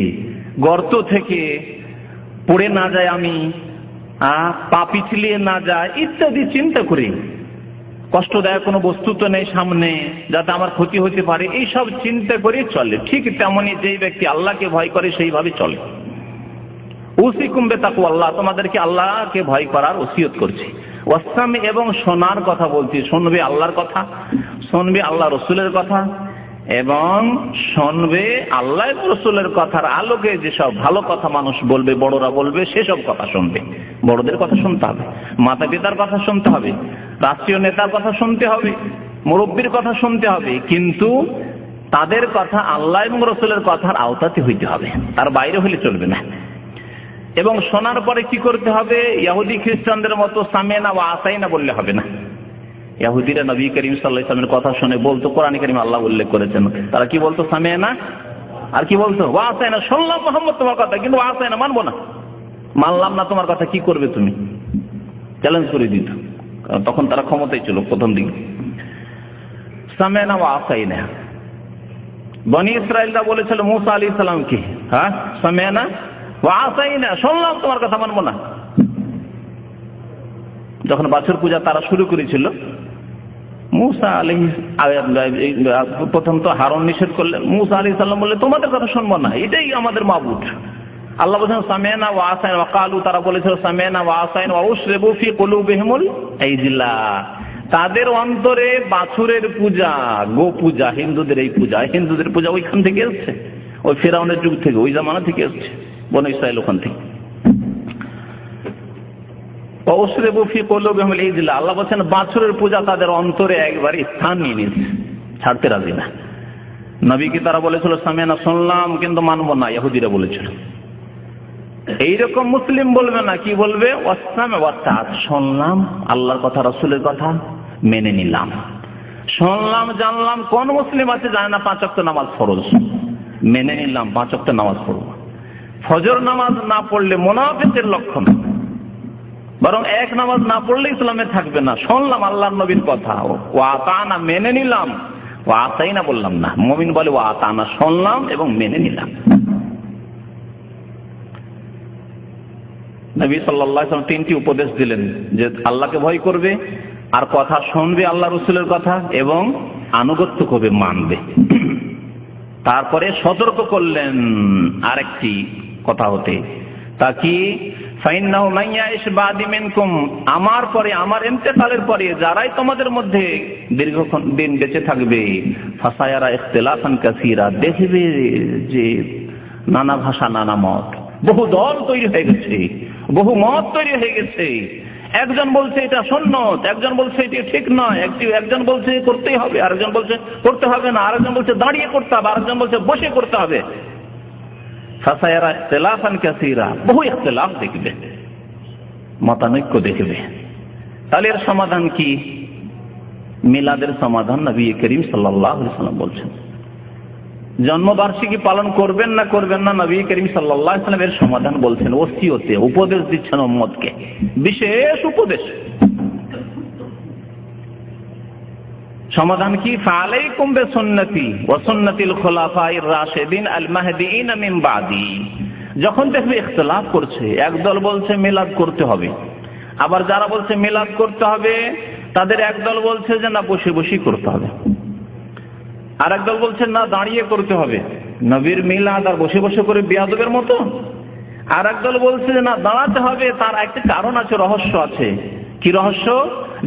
Speaker 3: গর্ত থেকে পড়ে না যায় আমি, পা পিছলিয়ে না যায় ইত্যাদি চিন্তা করি। কষ্টদায়ক কোনো বস্তু তো নেই সামনে যাতে আমার ক্ষতি হতে পারে, এইসব চিন্তা করে চলে। ঠিক তেমনি যেই ব্যক্তি আল্লাহকে ভয় করে সেইভাবে চলে। উসিকুম বিতাকওয়াল্লাহ, তোমাদেরকে আল্লাহকে ভয় করার ওসিয়ত করছি। ওয়াসসামি, এবং শোনার কথা বলছি, শুনবে আল্লাহর কথা, শুনবে আল্লাহ রসুলের কথা, এবং শুনবে আল্লাহ রসুলের কথার আলোকে যেসব ভালো কথা মানুষ বলবে, বড়রা বলবে, সেসব কথা শুনবে। বড়দের কথা শুনতে হবে, মাতা পিতার কথা শুনতে হবে, রাষ্ট্রীয় নেতার কথা শুনতে হবে, মুরব্বীর কথা শুনতে হবে, কিন্তু তাদের কথা আল্লাহ এবং রসুলের কথার আওতাতে হইতে হবে, তার বাইরে হলে চলবে না। এবং শোনার পরে কি করতে হবে? ইহুদি খ্রিস্টানদের মতো সামেনা ওয়া আসাইনা বললে হবে না। ইহুদিরা নবী করিম সাল্লাল্লাহু আলাইহি ওয়াসাল্লামের কথা শুনে বলতো, কোরআন কারীমে আল্লাহ উল্লেখ করেছেন, তারা কি বলতো? সামেনা, আর কি বলতো? ওয়া আসাইনা, শুনলাম মুহাম্মদ তোমার কথা, কিন্তু ওয়া আসাইনা মানবো না, মানলাম না তোমার কথা, কি করবে তুমি? চ্যালেঞ্জ করে দিত, কারণ তখন তারা ক্ষমতায় ছিল প্রথম দিকে। সামেনা ওয়া আসাইনা, বনি ইসরাইলরা বলেছিল মুসা আলাইহিস সালামকে, হ্যাঁ সামেনা ওয়া আসাইনা, শুনলাম তোমার কথা, মানবো না। যখন বাছুর পূজা তারা শুরু করেছিল, মুসা আলাইহিস প্রথম তো হারুন নিষেধ করলেন, মুসা আলাইহিস সালাম বললেন তোমাদের কথা শুনবো না, এটাই আমাদের মাবুদ। আল্লাহ বলেছেন সামি'না ওয়া আসাইনা, ওয়া ক্বালু, তারা বলেছিল সামি'না ওয়া আসাইনা ওয়া উশরিবু ফি কুলুবিহিমুল ইজলা, তাদের অন্তরে বাছুরের পূজা, গো পূজা, হিন্দুদের এই পূজা, হিন্দুদের পূজা ওইখান থেকে এসেছে, ওই ফেরাউনের যুগ থেকে, ওই জামানা থেকে এসেছে, বনি ইসরাইল ওখান থেকে। আল্লাহ বলছেন বাছুরের পূজা তাদের অন্তরে একবার স্থান নিয়ে নিয়েছে, ছাড়তে রাজি না। নবীকে তারা বলেছিল সামি'না, শুনলাম কিন্তু মানবো না, ইহুদিরা বলেছিল। এইরকম মুসলিম বলবে না, কি বলবে? ওয়াসসামি ওয়া তা'আত, শুনলাম আল্লাহর কথা, রাসূলের কথা, মেনে নিলাম। শুনলাম, জানলাম। কোন মুসলিম আছে জানে না 5 ওয়াক্ত নামাজ ফরজ? মেনে নিলাম 5 ওয়াক্ত নামাজ পড়ব। ফজর নামাজ না পড়লে মুনাফিকের লক্ষণ। বরং এক নামাজ না পড়লে ইসলামে থাকবে না। শুনলাম আল্লাহর নবীর কথা, ও আতানা মেনে নিলাম, ও আতাই না বললাম না, মুমিন বলে ও আতানা শুনলাম এবং মেনে নিলাম। নবী সাল্লাল্লাহু আলাইহি ওয়াসাল্লাম তিনটি উপদেশ দিলেন, যে আল্লাহকে ভয় করবে, আর কথা শুনবে আল্লাহ রাসূলের কথা, এবং আনুগত্য করবে, মানবে। তারপরে সতর্ক করলেন আরেকটি কথা হতে, তা কি ফাইন্নাহু মান ইয়াইশ বাদি মিনকুম, আমার পরে, আমার ইন্তেকালের পরে যারাই তোমাদের মধ্যে দীর্ঘক্ষণ দিন বেঁচে থাকবে, ফাসায়ারা ইখতিলাফান কাসীরা, দেখবে যে নানা ভাষা নানা মত, বহু দল তৈরি হয়ে গেছে, বহু মত তৈরি হয়ে গেছে। একজন বলছে এটা সুন্নত, একজন বলছে এটা ঠিক নয়, একজন বলছে করতেই হবে, আরেকজন বলছে করতে হবে না, আরেকজন বলছে দাঁড়িয়ে করতে হবে, আরেকজন বলছে বসে করতে হবে। ফাসায়ারা ইখতিলাফান কাসীরা, বহু ইখতিলাফ দেখবে, মতানৈক্য দেখবে। তাহলে এর সমাধান কি? মিলাদের সমাধান নবী করিম সাল্লাল্লাহু আলাইহি ওয়াসাল্লাম বলছেন। জন্মবার্ষিকী পালন করবেন না করবেন না, নবী করিম সাল্লাল্লাহু আলাইহি ওয়াসাল্লাম এর সমাধান বলছেন, ওসিয়তে উপদেশ দিচ্ছেন উম্মতকে, বিশেষ উপদেশ। সমাধান কি? ফালাইকুম বিসুন্নতি ওয়া সুন্নাতিল খুলাফায়ে রাশিদিন আল মাহদিয়িন মিন বাদি। যখন দেখবে ইখতিলাফ করছে, একদল বলছে মিলাদ করতে হবে, আবার যারা বলছে মিলাদ করতে হবে তাদের একদল বলছে যে না বসে বসে করতে হবে, আর একদল বলছে না দাঁড়িয়ে করতে হবে। নবীর মিলাদ আর বসে বসে করে বিয়াদবের মতো। আর একদল বলছে যে না দাঁড়াতে হবে, তার একটা কারণ আছে, রহস্য আছে। কি রহস্য?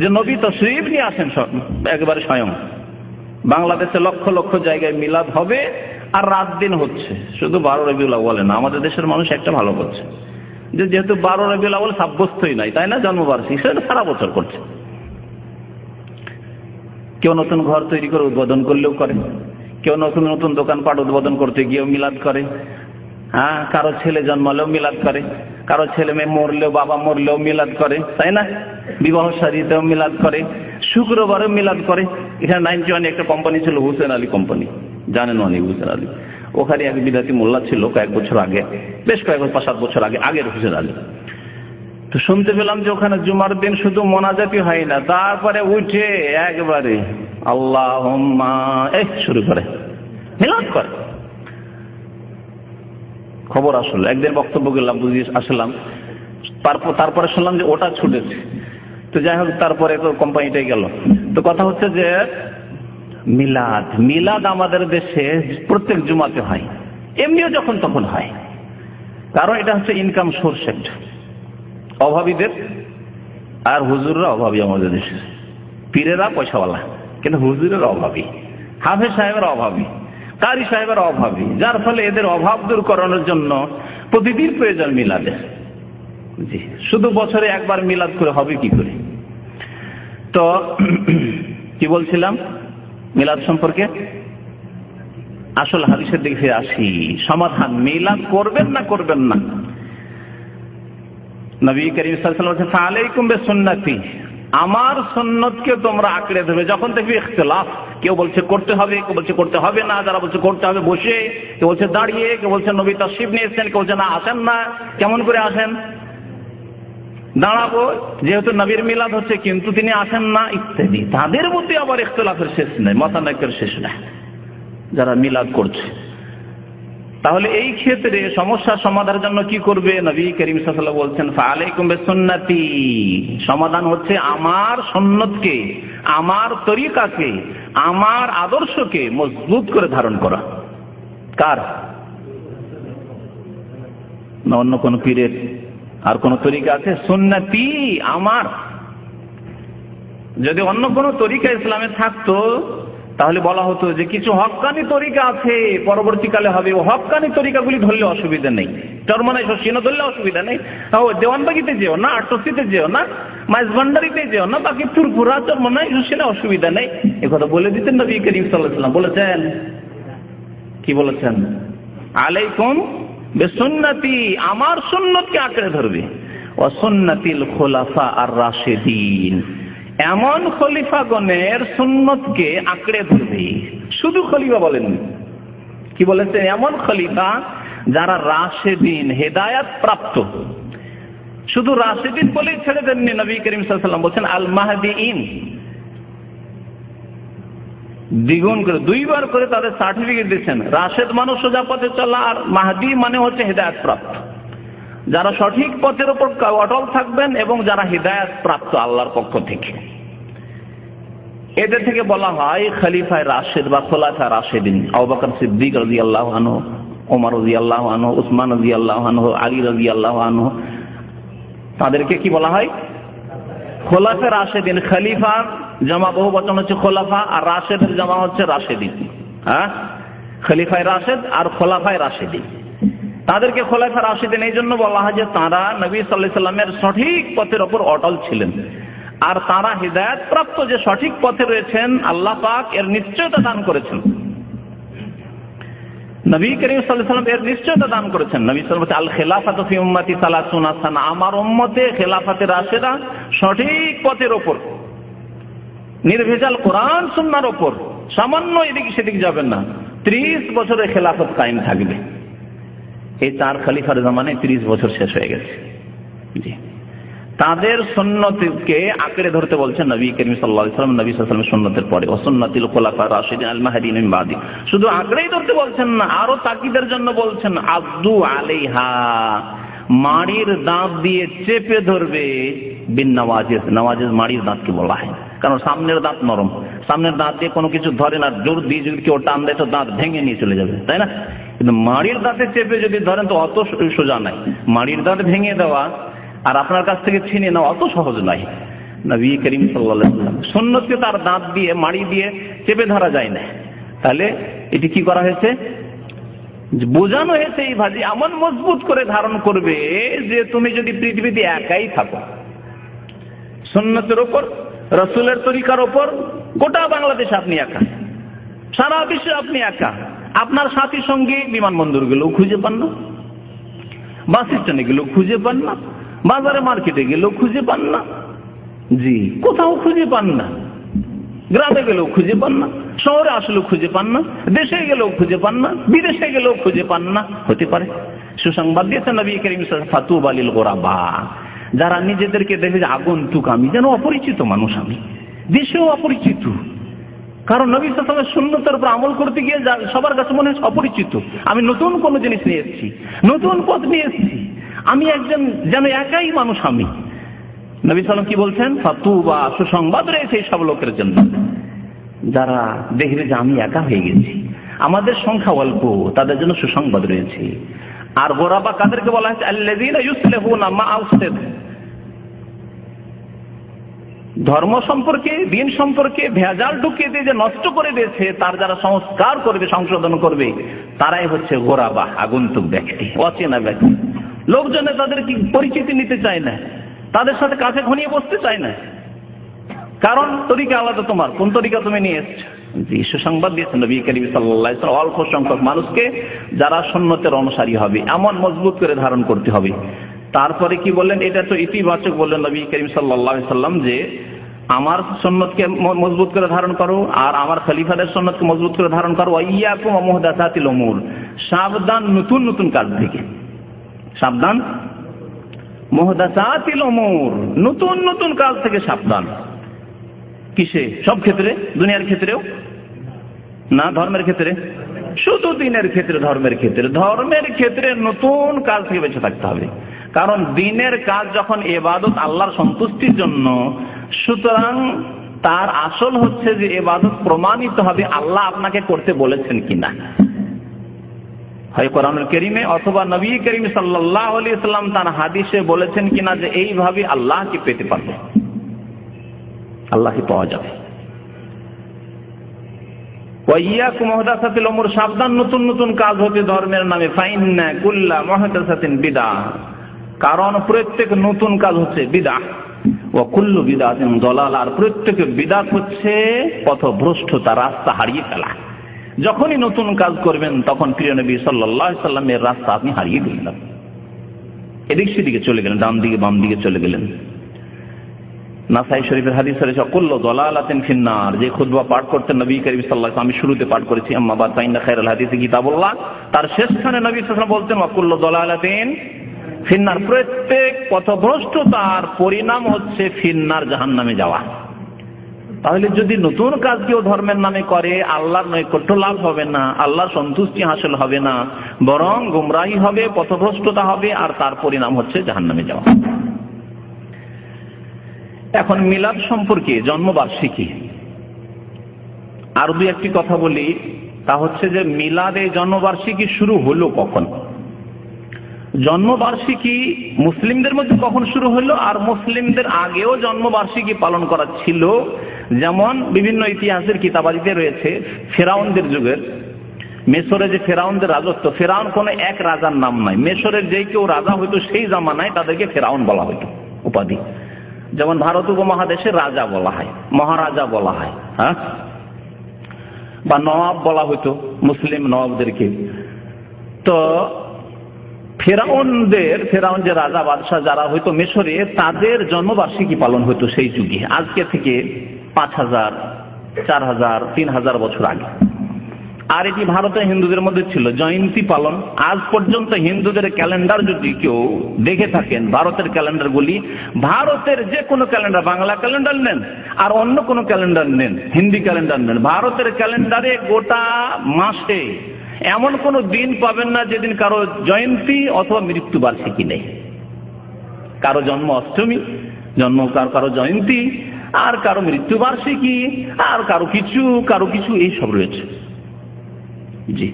Speaker 3: যে নবী তাশরীফ নিয়ে আসেন একেবারে স্বয়ং। বাংলাদেশে লক্ষ লক্ষ জায়গায় মিলাদ হবে আর রাত দিন হচ্ছে, শুধু 12 রবিউল আউয়ালে না। আমাদের দেশের মানুষ একটা ভালো করছে, যে যেহেতু 12 রবিউল আউয়াল সাব্যস্তই নাই, তাই না, জন্মবার্ষিকী, সেটা সারা বছর করছে। কেউ নতুন ঘর তৈরি করে উদ্বোধন করলেও করে, কেউ নতুন নতুন দোকানপাট উদ্বোধন করতে গিয়েও মিলাদ করে, হ্যাঁ, কারো ছেলে জন্মালেও মিলাদ করে, কারো ছেলে মেয়ে মরলেও, বাবা মরলেও মিলাদ করে, তাই না, বিবাহ শাদীতেও মিলাদ করে, শুক্রবারেও মিলাদ করে। এখানে 91 একটা কোম্পানি ছিল, হুসেন আলী কোম্পানি, জানেন অনেক, হুসেন আলী। ওখানে এক বিদাতি মোল্লা ছিল কয়েক বছর আগে, বেশ কয়েক 5-7 বছর আগে, আগের হুসেন আলী। তো শুনতে পেলাম যে ওখানে জুমার দিন শুধু মোনাজাতি হয় না, তারপরে উঠে একবারে আল্লাহুম্মা শুরু করে মিলাদ করে। খবর আসলো, একদিন বক্তব্য গেলাম, বুঝিয়ে আসলাম, তারপরে শুনলাম যে ওটা ছুটেছে। তো যাই হোক, তারপরে তো কোম্পানিটাই গেল। তো কথা হচ্ছে যে মিলাদ আমাদের দেশে প্রত্যেক জুমাতে হয়, এমনিও যখন তখন হয়, কারণ এটা হচ্ছে ইনকাম সোর্স একটা অভাবীদের। আর হুজুররা অভাবী আমাদের দেশে, পীরেরা পয়সাওয়ালা, কিন্তু হুজুরের অভাবী, হাফেজ সাহেবের অভাবী, কারি সাহেবের অভাবী, যার ফলে এদের অভাব দূর করানোর জন্য প্রতিদিন প্রয়োজন মিলাদের। জি, শুধু বছরে একবার মিলাদ করে হবে কি করে? তো কি বলছিলাম মিলাদ সম্পর্কে? আসল হাদিসের দিকে ফিরে আসি। সমাধান, মিলাদ করবেন না করবেন না। নবী করিম সাল্লাল্লাহু আলাইহি ওয়াসাল্লাম বলেছেন ফালাইকুম বিসুন্নতি, আমার সুন্নতকে তোমরা আঁকড়ে ধরবে। যখন দেখবে ইখতিলাফ, কেউ বলছে করতে হবে, কেউ বলছে করতে হবে না, যারা বলছে করতে হবে বসে, কেউ বলছে দাঁড়িয়ে, কেউ বলছে নবী তাশরীফ নিয়ে এসেছেন, কেউ বলছে না আসেন না, কেমন করে আসেন, দাঁড়াবো, যেহেতু নবীর মিলাদ হচ্ছে কিন্তু তিনি আসেন না ইত্যাদি। তাদের মধ্যে আবার ইখতিলাফের শেষ নেই, মতানৈক্যের শেষ নেই যারা মিলাদ করছে। তাহলে এই ক্ষেত্রে সমস্যা সমাধানের জন্য কি করবে? নবী করিম সাল্লাল্লাহু আলাইহি ওয়াসাল্লাম বলছেন ফালাইকুম বিসুন্নতি, সমাধান হচ্ছে আমার সুন্নতকে, আমার তরিকাকে, আমার আদর্শকে মজবুত করে ধারণ করা। কার? না অন্য কোন পীরের? আর কোন তরিকা আছে? সুন্নতি আমার। যদি অন্য কোন তরিকা ইসলামে থাকতো তাহলে বলা হতো যে কিছু হক্কানি তরিকা আছে, পরবর্তীকালে হবে, ও হক্কানি তরিকাগুলি ধরলে অসুবিধা নেই, চরমনাই শশীন ধরলে অসুবিধা নেই, দেওয়ানবাগিতে যেও না, আটরসিতে যেও না, মাইজভান্ডারিতে যেও না, বাকি ফুরফুরা চরমনাই শশীনে অসুবিধা নেই। একথা বলে দিতেন নবী করিম সাল্লাল্লাহু আলাইহি ওয়াসাল্লাম। বলেছেন কি বলেছেন? আলাইকুম বিসুন্নতি, আমার সুন্নতকে আঁকড়ে ধরবে, ওয়া সুন্নাতিল খুলাফা আর রাশিদিন, এমন খলিফাগণের সুন্নতকে আঁকড়ে ধরবে। শুধু খলিফা বলেননি, কি বলেছেন? এমন খলিফা যারা রাশেদিন, হেদায়াত প্রাপ্ত। শুধু রাশিদিন বলেই ছেড়ে দেননি, নবী করিম সাল্লাল্লাহু আলাইহি ওয়াসাল্লাম বলছেন আল মাহদিইন, দ্বিগুণ করে 2 বার করে তাদের সার্টিফিকেট দিচ্ছেন। রাশেদ মানে সোজা পথে চলা, আর মাহদি মানে হচ্ছে হেদায়েত প্রাপ্ত, যারা সঠিক পথের উপর অটল থাকবেন এবং যারা হিদায়াত প্রাপ্ত আল্লাহর পক্ষ থেকে। এদের থেকে বলা হয় খলিফায়ে রাশেদ বা খোলাফায়ে রাশেদিন। আবু বকর সিদ্দিক রাদিয়াল্লাহু আনহু, ওমর রাদিয়াল্লাহু আনহু, উসমান রাদিয়াল্লাহু আনহু, আলী রাদিয়াল্লাহু আনহু, তাদেরকে কি বলা হয়? খোলাফায়ে রাশেদিন। খলিফার জামা বহু বচন হচ্ছে খোলাফা, আর রাশেদের জামা হচ্ছে রাশেদিন। হ্যাঁ, খলিফায়ে রাশেদ আর খোলাফায়ে রাশেদিন, তাদেরকে খোলাফায়ে রাশেদিন এই জন্য বলা হয় যে তারা নবী সাল্লাল্লাহু আলাইহি ওয়াসাল্লামের সঠিক পথের উপর অটল ছিলেন, আর তারা হিদায়াত প্রাপ্ত যে সঠিক পথে রয়েছেন আল্লাহ পাক এর নিশ্চয়তা দান করেছেন। নবী করিম সাল্লাল্লাহু আলাইহি ওয়াসাল্লাম এর নিশ্চয়তা দান করেছেন। নবী সাল্লাল্লাহু আলাইহি ওয়াসাল্লাম আল খিলাফাতু ফি উম্মতি 30 সানা, আমার উম্মতে খেলাফাতে রাশেদা সঠিক পথের উপর, নির্ভেজাল কোরআন সুন্নাহর উপর, সামান্য এদিক সেদিক যাবেন না, 30 বছরের খেলাফত কায়েম থাকবে। এই 4 খলিফার জামানায় 30 বছর শেষ হয়ে গেছে। জি, তাদের সুন্নতকে আঁকড়ে ধরতে বলছেন নবী করিম সাল্লাল্লাহু আলাইহি ওয়াসাল্লাম। নবী সাল্লাল্লাহু আলাইহি ওয়াসাল্লামের সুন্নতের পরে ও সুন্নাতিল খুলাফায়ে রাশিদিন আল মাহদিয়িন মিন বাদি, শুধু আঁকড়েই ধরতে বলছেন না, আরো তাকিদের জন্য বলছেন আদু আলাইহা, মাড়ির দাঁত দিয়ে চেপে ধরবে। বিন নওয়াজিজ, নওয়াজিজ মাড়ির দাঁতকে বলা হয়, কারণ সামনের দাঁত নরম, সামনের দাঁত দিয়ে কোনো কিছু ধরে না, জোর দিয়ে যদি কেউ টান দেয় তো দাঁত ভেঙে নিয়ে চলে যাবে, তাই না? কিন্তু মাড়ির দাঁতে চেপে যদি ধরেন তো অত সোজা নাই। মাড়ির দাঁত ভেঙে দেওয়া আর আপনার কাছ থেকে ছিনিয়ে নেওয়া অত সহজ নয়। নবী করিম সাল্লাল্লাহু আলাইহি ওয়াসাল্লাম সুন্নতকে তার দাঁত দিয়ে মাড়ি দিয়ে চেপে ধরা যায় না। তাহলে এটি কি করা হয়েছে? বোঝানো হয়েছে এই ভাজি এমন মজবুত করে ধারণ করবে যে তুমি যদি পৃথিবীতে একাই থাকো, সুন্নতের উপর, রাসূলের তরিকার উপর, গোটা বাংলাদেশে আপনি একা, সারা বিশ্বে আপনি একা। আপনার সাথী সঙ্গী বিমানবন্দর গেলেও খুঁজে পান না, বাস স্ট্যান্ডে গেলেও খুঁজে পান না, বাজারে মার্কেটে গেলেও খুঁজে পান না, জি কোথাও খুঁজে পান না, গ্রামে গেলেও খুঁজে পান না, শহরে আসলেও খুঁজে পান না, দেশে গেলেও খুঁজে পান না, বিদেশে গেলেও খুঁজে পান না। হতে পারে সুসংবাদ দিয়েছেন নবী করিম সাল্লাল্লাহু আলাইহি ওয়াসাল্লাম, ফাতুবা লিল গুরাবা, যারা নিজেদেরকে দেখে যে আগন্তুক, আমি যেন অপরিচিত মানুষ, আমি দেশেও অপরিচিত, কারণ নবী সাল্লাল্লাহু আলাইহি ওয়াসাল্লামের সুন্নতের উপর আমল করতে গিয়ে সবার কাছে মনে হচ্ছে অপরিচিত, আমি নতুন কোন জিনিস নিয়ে এসেছি, নতুন পথ নিয়ে এসেছি, আমি একজন যেন একাই মানুষ। আমি নবী সাল্লাল্লাহু আলাইহি ওয়াসাল্লাম কি বলছেন? ফাতুবা, সুসংবাদ রয়েছে এই সব লোকের জন্য যারা দেখবে যে আমি একা হয়ে গেছি, আমাদের সংখ্যা অল্প, তাদের জন্য সুসংবাদ রয়েছে। আর গোরাবা কাদেরকে বলা হয়েছে? আল্লাযীনা ইউসলিহুনা মা আফসাদ, ধর্ম সম্পর্কে, দিন সম্পর্কে ভেজাল ঢুকিয়ে দিয়ে যে নষ্ট করে দিয়েছে, তার যারা সংস্কার করবে, সংশোধন করবে, তারাই হচ্ছে গোরাবা, আগন্তুক ব্যক্তি, অচেনা ব্যক্তি। লোকজনে তাদের কি পরিচিতি নিতে চায় না, তাদের সাথে কাছে ঘনিয়ে বসতে চায় না, কারণ তরিকা আলাদা, তোমার কোন তরিকা তুমি নিয়ে এসছো। জি, সুসংবাদ দিয়েছেন নবী করিম সাল্লাল্লাহু আলাইহি ওয়াসাল্লাম, অল্প সংখ্যক মানুষকে যারা সুন্নতের অনুসারী হবে এমন মজবুত করে ধারণ করতে হবে। তারপরে কি বললেন? এটা তো ইতিবাচক বললেন নবী করিম সাল্লাল্লাহু আলাইহি ওয়াসাল্লাম যে আমার সুন্নতকে মজবুত করে ধারণ করো আর আমার খলিফাদের সুন্নতকে মজবুত করে ধারণ করো। ওয়াইয়াকুম ওয়া মুহদাসাতিল উমুর, সাবধান নতুন নতুন কাজ থেকে, সাবধান মুহদাসাতিল উমুর, নতুন নতুন কাজ থেকে সাবধান। কিসে? সব ক্ষেত্রে, দুনিয়ার ক্ষেত্রেও না, ধর্মের ক্ষেত্রে, শুধু দিনের ক্ষেত্রে, ধর্মের ক্ষেত্রে, ধর্মের ক্ষেত্রে নতুন কাজ থেকে বেঁচে থাকতে হবে। কারণ দিনের কাজ যখন ইবাদত আল্লাহর সন্তুষ্টির জন্য, সুতরাং তার আসল হচ্ছে যে ইবাদত প্রমাণিত হবে আল্লাহ আপনাকে করতে বলেছেন কিনা, হয় কোরআনুল কারীমে অথবা নবী করিম সাল্লাল্লাহু আলাইহি ওয়াসাল্লাম তার হাদিসে বলেছেন কিনা যে এইভাবে আল্লাহকে পেতে পারবে, আল্লাহকে পাওয়া যাবে। ওয়াইয়াকুম মুহদাসাতিল উমুর, সাবধান নতুন নতুন কাজ হতে ধর্মের নামে। ফাইন্না কুল্লা মুহদাসাতিন বিদআহ, কারণ প্রত্যেক নতুন কাজ হচ্ছে বিদআহ। ওয়া কুল্লু বিদআতিন দালালা, আর প্রত্যেক বিদআত হচ্ছে পথভ্রষ্টতা, রাস্তা হারিয়ে ফেলা। যখনই নতুন কাজ করবেন তখন প্রিয় নবী সাল্লাল্লাহু আলাইহি ওয়াসাল্লামের রাস্তা আপনি হারিয়ে দিলেন, এদিক সেদিকে চলে গেলেন, ডান দিকে বাম দিকে চলে গেলেন। নাসাই শরীফের হাদিস রয়েছে কুল্লু দালালাতিন ফিন্নার, যে খুতবা পাঠ করতেন নবী করিম সাল্লাল্লাহু আলাইহি ওয়াসাল্লাম, আমি শুরুতে পাঠ করেছি আম্মা বাদ ফাইন্না খায়রাল হাদিসি কিতাবুল্লাহ, তার শেষখানে নবী সাল্লাল্লাহু আলাইহি ওয়াসাল্লাম বলতেন ওয়া কুল্লু দালালাতিন ফিন্নার, প্রত্যেক পথভ্রষ্টতার পরিণাম হচ্ছে ফিন্নার, জাহান্নামে যাওয়া। তাহলে যদি নতুন কাজ কেউ ধর্মের নামে করে, আল্লাহর নৈকট্য লাভ হবে না, আল্লাহর সন্তুষ্টি হাসিল হবে না, বরং গুমরাহি হবে, পথভ্রষ্টতা হবে, আর তার পরিণাম হচ্ছে জাহান্নামে যাওয়া। এখন মিলাদ সম্পর্কে, জন্মবার্ষিকী, আর দুই একটি কথা বলি। তা হচ্ছে যে মিলাদ, এই জন্মবার্ষিকী শুরু হলো কখন? জন্মবার্ষিকী মুসলিমদের মধ্যে কখন শুরু হলো? আর মুসলিমদের আগেও জন্মবার্ষিকী পালন করা ছিল। যেমন বিভিন্ন ইতিহাসের কিতাবাদিতে রয়েছে, ফেরাউনদের যুগের, মেসরে যে ফেরাউনদের রাজত্ব, ফেরাউন কোন এক রাজার নাম নাই, মেসরের যে কেউ রাজা হইতো সেই জামানায় তাদেরকে ফেরাউন বলা হইতো উপাধি। যেমন ভারত উপমহাদেশে রাজা বলা হয়, মহারাজা বলা হয়, হ্যাঁ, বা নবাব বলা হইতো মুসলিম নবাবদেরকে। তো ফেরাউন যে রাজা বাদশাহ যারা হইতো মিশরে, তাদের জন্মবার্ষিকী পালন হইতো সেই যুগে, আজকে থেকে 5000, 4000, 3000 বছর আগে। আর এটি ভারতে হিন্দুদের মধ্যে ছিল জয়ন্তী পালন। আজ পর্যন্ত হিন্দুদের ক্যালেন্ডার যদি কেউ দেখে থাকেন, ভারতের ক্যালেন্ডারগুলি, ভারতের যে কোনো ক্যালেন্ডার, বাংলা ক্যালেন্ডার নেন আর অন্য কোনো ক্যালেন্ডার নেন, হিন্দি ক্যালেন্ডার নেন, ভারতের ক্যালেন্ডারে গোটা মাসে এমন কোন দিন পাবেন না যেদিন কারো জয়ন্তী অথবা মৃত্যু বার্ষিকী নেই। কারো জন্ম অষ্টমী, কারো জয়ন্তী, আর কারো মৃত্যু বার্ষিকী, আর কারো কিছু এই সব রয়েছে। জি,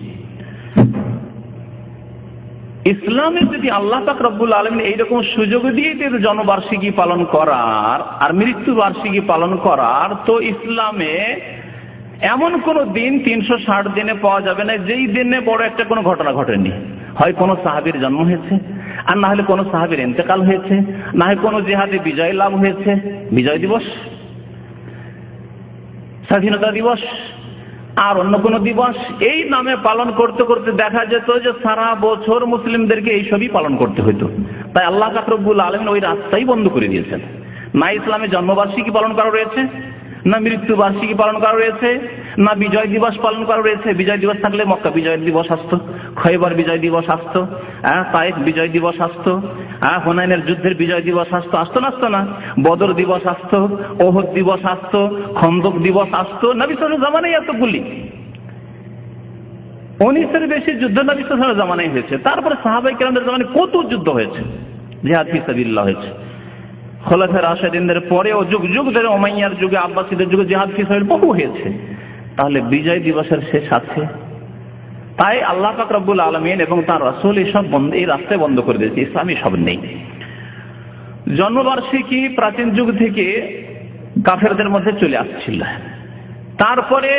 Speaker 3: ইসলামে যদি আল্লাহ পাক রব্বুল আলামিন এইরকম সুযোগ দিয়ে জন্মবার্ষিকী পালন করার আর মৃত্যু বার্ষিকী পালন করার, তো ইসলামে এমন কোন দিন 360 দিনে পাওয়া যাবে না যেই দিনে বড় একটা কোনো ঘটনা ঘটেনি। হয় কোনো সাহাবীর জন্ম হয়েছে, আর না হলে কোনো সাহাবীর ইন্তেকাল হয়েছে, না হয় কোনো জিহাদে বিজয় লাভ হয়েছে, বিজয় দিবস, স্বাধীনতা দিবস, আর অন্য কোন দিবস, এই নামে পালন করতে করতে দেখা যেত যে সারা বছর মুসলিমদেরকে এইসবই পালন করতে হইতো। তাই আল্লাহ পাক রব্বুল আলামিন ওই রাস্তাই বন্ধ করে দিয়েছেন। না ইসলামে জন্মবার্ষিকী পালন করা রয়েছে, না মৃত্যু বার্ষিকী পালন করা রয়েছে, না বিজয় দিবস পালন করা রয়েছে। বিজয় দিবস থাকলে মক্কা বিজয় দিবস আসতো, খয়বার বিজয় দিবস আসতো, তায়েফ বিজয় দিবস আসতো, হুনাইনের যুদ্ধের বিজয় দিবস আসতো, আসতো না? আসতো না? বদর দিবস আসতো, ওহদ দিবস আসতো, খন্দক দিবস আসতো। নবী সাল্লাল্লাহু আলাইহি জামানায় এতগুলি, 19-এর বেশি যুদ্ধ নবী সাল্লাল্লাহু আলাইহি জামানায় হয়েছে। তারপরে সাহাবায়ে কেরামদের জামানায় কত যুদ্ধ হয়েছে, জিহাদ ফি সাবিলিল্লাহ হয়েছে। খোলাফায়ে রাশিদিনদের পরেও যুগ যুগ ধরে, উমাইয়ার যুগে, আব্বাসীদের যুগে জিহাদ ফি সাবিলিল্লাহ বহু হয়েছে। তাহলে বিজয় দিবসের শেষ আছে? তাই আল্লাহ পাক রব্বুল আলামিন এবং তার রাসূল এই রাস্তায় বন্ধ করে দিয়েছে, ইসলামী সব নেই। জন্মবার্ষিকী প্রাচীন যুগ থেকে কাফেরদের মধ্যে চলে আসছিল, তারপরে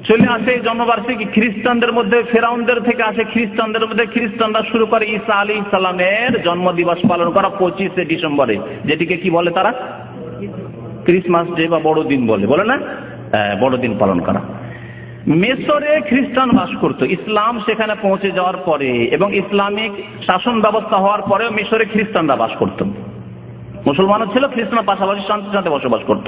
Speaker 3: চলে আসে জন্মবার্ষিকী খ্রিস্টানদের মধ্যে, ফেরাউনদের থেকে আসে খ্রিস্টানদের মধ্যে। খ্রিস্টানরা শুরু করে ঈসা আলাইহিস সালামের জন্মদিবস পালন করা 25শে ডিসেম্বরে, যেটিকে কি বলে তারা? ক্রিসমাস ডে বা বড়দিন বলে না? বড়দিন পালন করা। মিশরে খ্রিস্টান বাস করত, ইসলাম সেখানে পৌঁছে যাওয়ার পরে এবং ইসলামিক শাসন ব্যবস্থা হওয়ার পরেও মিশরে খ্রিস্টানরা বাস করত। মুসলমানও ছিল, খ্রিস্টানরা পাশাপাশি শান্তির সাথে বসবাস করত।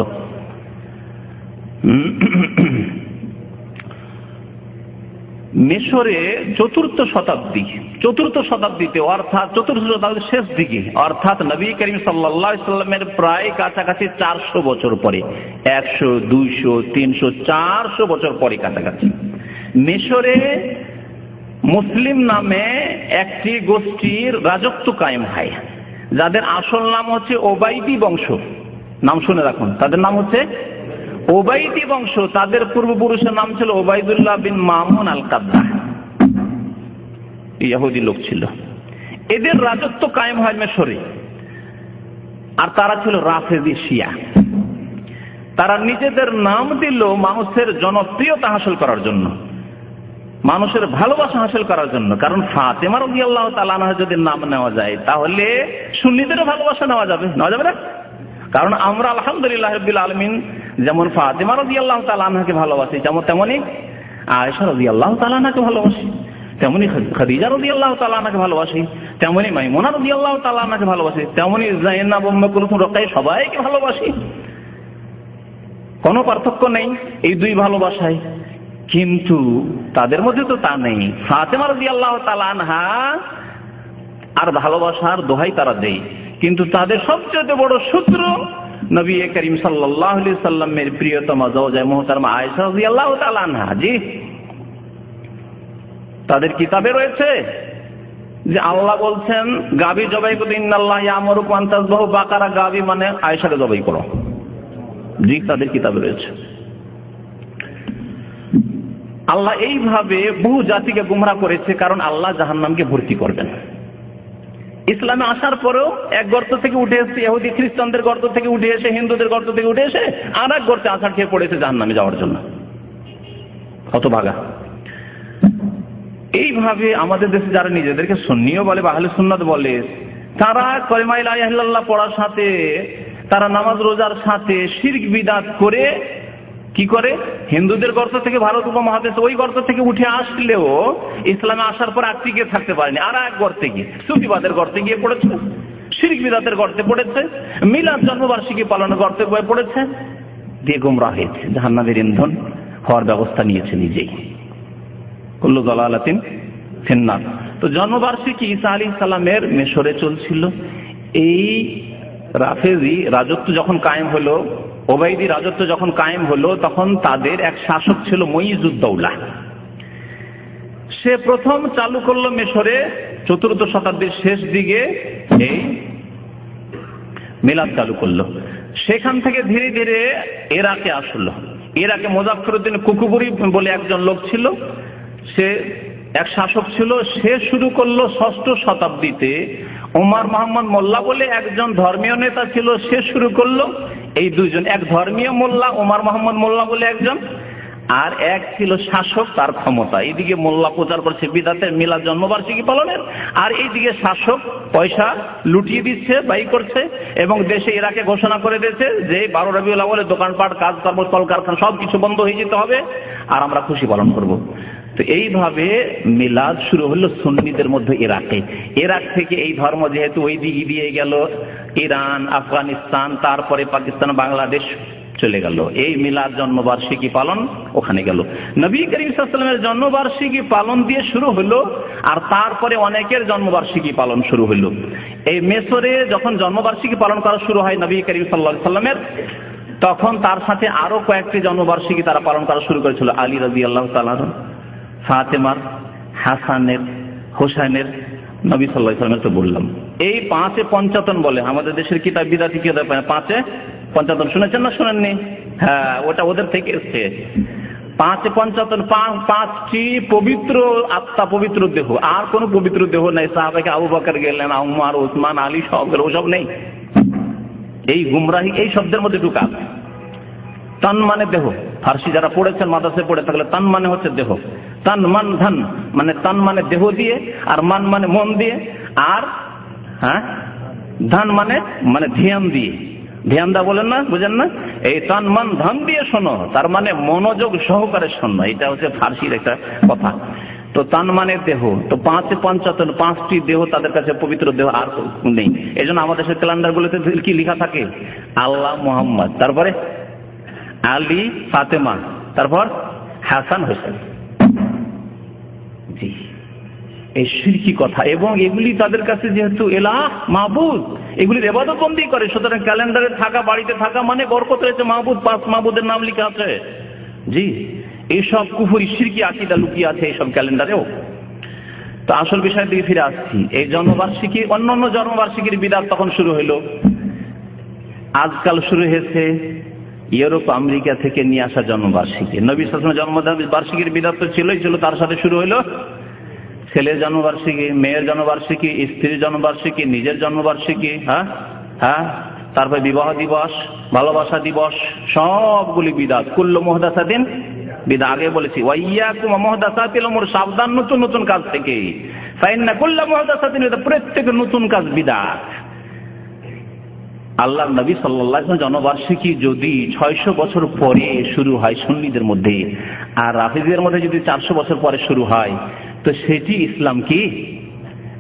Speaker 3: মিশরে চতুর্থ শতাব্দীতে অর্থাৎ চতুর্থ শতাব্দীর শেষ দিকে, অর্থাৎ নবী করিম সাল্লাল্লাহু আলাইহি সাল্লামের প্রায় কাছাকাছি 400 বছর পরে, 100, 200, 300, 400 বছর পরে কাছাকাছি, মিশরে মুসলিম নামে একটি গোষ্ঠীর রাজত্ব কায়েম হয়, যাদের আসল নাম হচ্ছে ওবাইদি বংশ। নাম শুনে রাখুন, তাদের নাম হচ্ছে ওবাইদি বংশ। তাদের পূর্বপুরুষের নাম ছিল ওবাইদুল্লাহ বিন মামুন আল কাদ্দাহ, ইহুদি লোক ছিল। এদের রাজত্ব কায়েম হয় মিশরে, আর তারা ছিল রাফেজি শিয়া। তারা নিজেদের নাম দিল মানুষের জনপ্রিয়তা হাসিল করার জন্য, মানুষের ভালোবাসা হাসিল করার জন্য। কারণ ফাতেমা রাদিয়াল্লাহু তাআলা আনহা যদি নাম নেওয়া যায় তাহলে সুন্নিদেরও ভালোবাসা নেওয়া যাবে না? কারণ আমরা আলহামদুলিল্লাহ রাব্বিল আলামিন যেমন ফাতেমা রাদিয়াল্লাহু তাআলা আনহাকে ভালোবাসি, তেমনি আয়েশা রাদিয়াল্লাহু তাআলা আনহাকে ভালোবাসি, তেমনি খাদিজা রাদিয়াল্লাহু তাআলা আনহাকে ভালোবাসি, তেমনি মাইমুনা রাদিয়াল্লাহু তাআলা আনহাকে ভালোবাসি, তেমনি যায়েনাব উম্মে কুলসুম রুকাইয়া সবাইকে ভালোবাসি। কোনো পার্থক্য নেই এই দুই ভালোবাসায়। কিন্তু তাদের মধ্যে তো তা নেই। ফাতেমা রাদিয়াল্লাহু তাআলা আনহা আর ভালোবাসার দোহাই তারা দেয়, কিন্তু তাদের সবচেয়ে বড় শত্রু নবী করিম সাল্লাল্লাহু আলাইহি সাল্লামের প্রিয়তমা জাওজা মুহতারামা আয়েশা রাদিয়াল্লাহু তাআলা আনহা। জি, তাদের কিতাবে রয়েছে যে আল্লাহ বলছেন গাভী জবাই করতে, ইন্নাল্লাহ ইয়ামুরুকুম আন তাযবাহু বাকারা, গাভী মানে আয়েশাকে জবাই করো। জি, তাদের কিতাবে রয়েছে। আল্লাহ এইভাবে বহু জাতিকে গুমরাহ করেছে, কারণ আল্লাহ জাহান্নামকে ভর্তি করবেন। ইসলামে আসার পরেও এক গর্ত থেকে উঠে এসে, ইহুদি খ্রিস্টানদের গর্ত থেকে উঠে এসে, হিন্দুদের গর্ত থেকে উঠে এসে আর এক গর্তে আছাড় খেয়ে পড়েছে জাহান্নামে যাওয়ার জন্য। হতভাগা। এইভাবে আমাদের দেশে যারা নিজেদেরকে সুন্নিও বলে বা আহলে সুন্নাত বলে, তারা কালিমা লা ইলাহা ইল্লাল্লাহ পড়ার সাথে, তারা নামাজ রোজার সাথে শিরক বিদআত করে কি করে, হিন্দুদের গর্ত থেকে, ভারত উপমহাদেশ ওই গর্ত থেকে উঠে আসলেও ইসলামে আসার পর আর টিকে থাকতে পারেনি, আর এক গর্তে গিয়ে সুফিবাদের গর্তে গিয়ে পড়েছে, শিরক বিদআতের গর্তে পড়েছে, মিলাদ জন্মবার্ষিকী পালনের গর্তে পড়েছে, দিয়ে গুমরাহ হয়েছে, জাহান্নামের ইন্ধন হওয়ার ব্যবস্থা নিয়েছে নিজেই। কুল্লু দালালাতিন ফিন্নার। তো জন্মবার্ষিকী ঈসা আলাইহিস সালামের মিশরে চলছিল। এই রাফেজি রাজত্ব যখন কায়েম হলো, ওবাইদি রাজত্ব যখন কায়েম হলো, তখন তাদের এক শাসক ছিল মুইজুদ্দৌলা। সে প্রথম চালু করলো মিশরে ৪র্থ শতাব্দীর শেষ দিকে এই মিলাদ চালু করলো। সেখান থেকে ধীরে ধীরে ইরাকে আসলো। ইরাকে মুজাফফরউদ্দিন কুকুবুরি বলে একজন লোক ছিল, সে এক শাসক ছিল। সে শুরু করলো ৬ষ্ঠ শতাব্দীতে। ওমর মোহাম্মদ মোল্লা বলে একজন ধর্মীয় নেতা ছিল, সে শুরু করলো। এই দুইজন, এক ধর্মীয় মোল্লা ওমর মোহাম্মদ মোল্লা বলে একজন, আর এক ছিল শাসক, তার ক্ষমতা। এইদিকে মোল্লা প্রচার করছে বিদআতের, মিলাদ জন্মবার্ষিকী পালনের, আর এইদিকে শাসক পয়সা লুটিয়ে দিচ্ছে, ব্যয় করছে, এবং দেশে ইরাকে ঘোষণা করে দিয়েছে যে ১২ রবিউল আউয়ালে দোকানপাট, কাজকর্ম, কলকারখানা সবকিছু বন্ধ হয়ে যেতে হবে, আর আমরা খুশি পালন করব। তো এইভাবে মিলাদ শুরু হলো সুন্নিদের মধ্যে ইরাকে। ইরাক থেকে এই ধর্ম যেহেতু ওই দিকে দিয়ে গেল ইরান, আফগানিস্তান, তারপরে পাকিস্তান, বাংলাদেশ চলে গেল। এই মিলাদ জন্মবার্ষিকী পালন ওখানে গেল। নবী করিম সাল্লাল্লাহু আলাইহি ওয়াসাল্লামের জন্মবার্ষিকী পালন দিয়ে শুরু হলো, আর তারপরে অনেকের জন্মবার্ষিকী পালন শুরু হলো। এই মিশরে যখন জন্মবার্ষিকী পালন করা শুরু হয় নবী করিম সাল্লাল্লাহু আলাইহি ওয়াসাল্লামের, তখন তার সাথে আরো কয়েকটি জন্মবার্ষিকী তারা পালন করা শুরু করেছিল। আলী রাদিয়াল্লাহু তাআলা, ফাতেমার, হাসানের, হোসেনের, নবী সাল্লাল্লাহু আলাইহি ওয়াসাল্লামের তো বললাম। এই ৫-এ পঞ্চাতন বলে আমাদের দেশের কিতাব বিদাতি কি ৫-এ পঞ্চাতন শুনেছেন না শুনেননি? হ্যাঁ, ওটা ওদের থেকে এসছে। ৫-এ পঞ্চাতন, ৫টি পবিত্র আত্মা, পবিত্র দেহ। আর কোন পবিত্র দেহ নেই। সাহাবায়ে আবু বকর গেলেন, উমর, ওসমান, আলী সব গেল, ওসব নেই। এই গুমরাহি এই শব্দের মধ্যে ঢুকা। তন মানে দেহ। ফার্সি যারা পড়েছেন, মাদ্রাসায় পড়ে থাকলে, তন মানে হচ্ছে দেহ। তন মান ধন মানে, তন মানে দেহ দিয়ে, আর মান মানে মন দিয়ে, আর ধন মানে মানে ধ্যান দিয়ে। ধ্যান দা বলেন না, বুঝেন না? এই তন মান ধন দিয়ে শোনো, তার মানে মনোযোগ সহকারে শোনো। এটা হচ্ছে ফার্সির একটা কথা। তো তন মানে দেহ। তো ৫-এ পঞ্চাতন, ৫টি দেহ তাদের কাছে পবিত্র দেহ আর নেই। এই জন্য আমাদের দেশের ক্যালেন্ডার গুলোতে কি লেখা থাকে? আল্লাহ, মোহাম্মদ, তারপরে আলী, ফাতেমা, তারপর হাসান, হোসেন। জি, এই শিরকি কথা। এবং এগুলি তাদের কাছে যেহেতু ইলাহ, মাবুদ, এগুলির ইবাদত বন্দি করে, সুতরাং ক্যালেন্ডারে থাকা, বাড়িতে থাকা মানে বরকত রয়েছে, মাবুদ, ৫ মাবুদের নাম লেখা আছে। জি, এইসব কুফরি শিরকি আকীদা লুকিয়ে আছে এইসব ক্যালেন্ডারেও। তো আসল বিষয়ের দিকে ফিরে আসছি। এই জন্মবার্ষিকী, অন্যান্য জন্মবার্ষিকীর বিদাত তখন শুরু হইল। আজকাল শুরু হয়েছে ইউরোপ, আমেরিকা থেকে নিয়ে আসা জন্মবার্ষিকী। নবী সাল্লাল্লাহু আলাইহি ওয়াসাল্লামের জন্মবার্ষিকীর বিদাত তো ছিলই ছিল, তার সাথে শুরু হইল ছেলের জন্মবার্ষিকী, মেয়ের জন্মবার্ষিকী, স্ত্রীর জন্মবার্ষিকী, নিজের জন্মবার্ষিকী, তারপরে বিবাহ দিবস, ভালোবাসা দিবস, সবগুলি বিদাত। কুল্লু মুহদাসাতিন বিদআত। আগে বলেছি ওয়াইয়াকুম মুহদাসাতিল উমুর, সাবধান নতুন নতুন কাজ থেকে। ফাইন্না কুল্লু মুহদাসাতিন বিদআত, প্রত্যেক নতুন কাজ বিদআত। আল্লাহর নবী সাল্লাল্লাহু আলাইহি ওয়াসাল্লাম জন্মবার্ষিকী যদি ৬০০ বছর পরে শুরু হয় সুন্নিদের মধ্যে, আর রাফিজিদের মধ্যে যদি ৪০০ বছর পরে শুরু হয়, তো সেটি ইসলাম কি?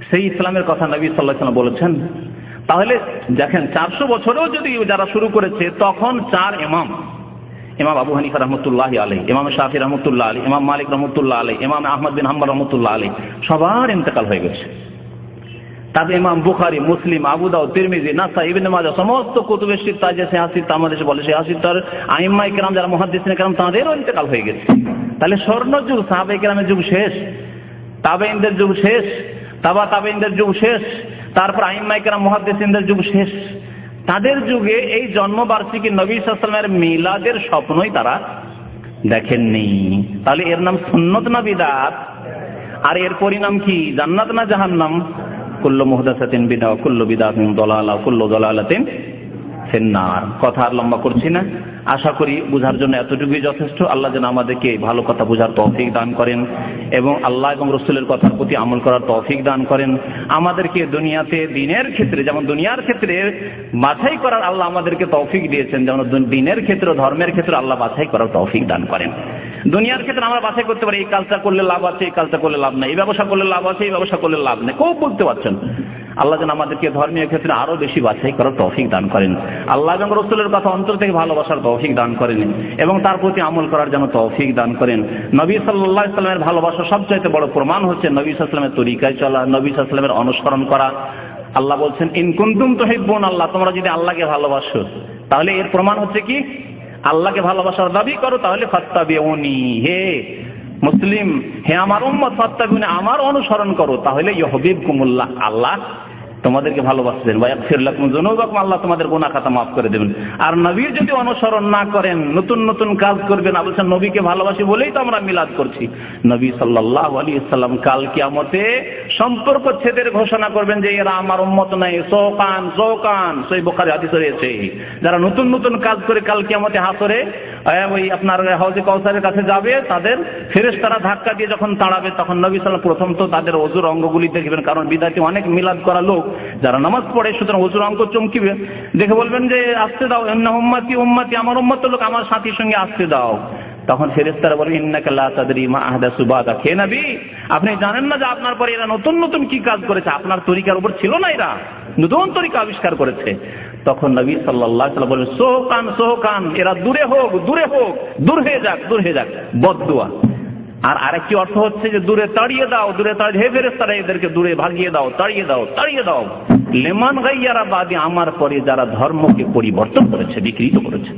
Speaker 3: সেই ইসলামের কথা নবী সাল্লাল্লাহু আলাইহি ওয়াসাল্লাম বলেছেন। তাহলে দেখেন, ৪০০ বছরেও যদি যারা শুরু করেছে, তখন ৪ ইমাম, ইমাম আবু হানিফা রাহমাতুল্লাহি আলাইহি, ইমাম শাফি রাহমাতুল্লাহি আলাইহি, ইমাম মালিক রাহমাতুল্লাহি আলাইহি, ইমাম আহমদ বিন হাম্বল রাহমাতুল্লাহি আলাইহি, সবার ইন্তেকাল হয়ে গেছে। তারপর ইমাম বুখারী, মুসলিম, আবু দাউদ, তিরমিজি, নাসাই, ইবনে মাজাহ সমস্ত কুতুবে সিত্তা যে সিহাহ আমাদের বলে সিহাহ সিত্তার আইম্মায়ে কেরাম যারা মুহাদ্দিসিনে কেরাম তাদেরও ইন্তেকাল হয়ে গেছে। তাহলে স্বর্ণযুগ, সাহাবায়ে কেরামের যুগ শেষ, তাবেঈনদের যুগ শেষ, তাবেঈনদের যুগ শেষ, তারপর আইম্মায়ে কেরাম মুহাদ্দিসিনদের যুগ শেষ। তাদের যুগে এই জন্মবার্ষিকী নবী সাল্লাল্লাহু আলাইহি ওয়াসাল্লামের মিলাদের স্বপ্নই তারা দেখেননি। তাহলে এর নাম সুন্নত না বিদআত? আর এর পরিণাম কি, জান্নাত না জাহান্নাম? কুল্লু মুহদাসাতিন বিদআহ, কুল্লু বিদআতিন দালালাহ, কুল্লু দালালাতিন ফিন্নার। কথা আর লম্বা করছি না, আশা করি বুঝার জন্য এতটুকুই যথেষ্ট। আল্লাহ যেন আমাদেরকে ভালো কথা বোঝার তৌফিক দান করেন এবং আল্লাহ এবং রাসূলের কথার প্রতি আমল করার তৌফিক দান করেন। আমাদেরকে দুনিয়াতে দিনের ক্ষেত্রে যেমন দুনিয়ার ক্ষেত্রে বাছাই করার আল্লাহ আমাদেরকে তৌফিক দিয়েছেন, যেমন দিনের ক্ষেত্রে ধর্মের ক্ষেত্রে আল্লাহ বাছাই করার তৌফিক দান করেন। দুনিয়ার ক্ষেত্রে আমরা বাছাই করতে পারি এই কাজটা করলে লাভ আছে, এই কাজটা করলে লাভ নাই, এই ব্যবসা করলে লাভ আছে, এই ব্যবসা করলে লাভ নেই, কেউ বলতে পারছেন। আল্লাহ যেন আমাদেরকে ধর্মীয় ক্ষেত্রে আরো বেশি বাছাই করার তৌফিক দান করেন। আল্লাহ এবং রাসূলের কথা অন্তর থেকে ভালোবাসার তৌফিক দান করেন এবং তার প্রতি আমল করার জন্য তৌফিক দান করেন। নবী সাল্লাল্লাহু আলাইহি ওয়াসাল্লামের ভালোবাসা সবচাইতে বড় প্রমাণ হচ্ছে নবী সাল্লাল্লাহু আলাইহি ওয়াসাল্লামের তরিকায় চলা, নবী সাল্লাল্লাহু আলাইহি ওয়াসাল্লামের অনুসরণ করা। আল্লাহ বলছেন ইন কুনতুম তুহিব্বুন আল্লাহ, তোমরা যদি আল্লাহকে ভালোবাসো তাহলে এর প্রমাণ হচ্ছে কি, আল্লাহকে ভালোবাসার দাবি করো তাহলে ফাত্তাবিউনি, হে মুসলিম, হে আমার উম্মত, ফাত্তাবিউনি, আমার অনুসরণ করো, তাহলে ইউহিব্বুকুমুল্লাহ, আল্লাহ তোমাদেরকে ভালোবাসবেন, ওয়া ইয়াগফির লাকুম যুনুবাকুম, আল্লাহ তোমাদের গুনাহ খাতা মাফ করে দেবেন। আর নবীর যদি অনুসরণ না করেন, নতুন নতুন কাজ করবেন, বলছেন নবীকে ভালোবাসি বলেই তো আমরা মিলাদ করছি। নবী সাল্লাল্লাহু আলাইহি ওয়াসাল্লাম কাল কিয়ামতে সম্পর্ক ছেদের ঘোষণা করবেন যে এরা আমার উম্মত নাই, শোকান শোকান, সহিহ বুখারী হাদিস রয়েছে। যারা নতুন নতুন কাজ করে কাল কিয়ামতে হাসরে ওই আপনার হাউজে কাউসারের কাছে যাবে, তাদের ফেরেশতারা ধাক্কা দিয়ে যখন তাড়াবে, তখন নবী সাল্লাল্লাহু আলাইহি ওয়াসাল্লাম প্রথম তো তাদের ওযুর অঙ্গগুলি দেখবেন, কারণ বিদাতি অনেক মিলাদ করা লোক যারা নামাজ পড়ে, সুতরাং ওযুর অঙ্গ চমকিবে, দেখে বলবেন যে আসতে দাও, ইন্না উম্মতি উম্মতি, আমার উম্মত লোক আমার সাথীর সঙ্গে আসতে দাও। তখন ফেরেশতারা বলেন ইন্নাকা লা তাদরি মা আহদাসু বাদাক, হে নবী আপনি জানেন না যে আপনার পরে এরা নতুন নতুন কি কাজ করেছে, আপনার তরিকার উপর ছিল না, এরা নতুন তরিকা আবিষ্কার করেছে। তখন নবী সাল্লাল্লাহু আলাইহি ওয়াসাল্লাম বলেন সোকান সোকান, এরা দূরে হোক দূরে হোক, দূর হয়ে যাক দূর হয়ে যাক, বদদুয়া। আর আরেকটি অর্থ হচ্ছে যে দূরে তাড়িয়ে দাও, দূরে তাড়িয়ে, হে ফেরেশতারা এদেরকে দূরে ভাগিয়ে দাও, তাড়িয়ে দাও, তাড়িয়ে দাও। লিমান গায়্যারা বাদি, আমার পরে যারা ধর্মকে পরিবর্তন করেছে, বিকৃত করেছে।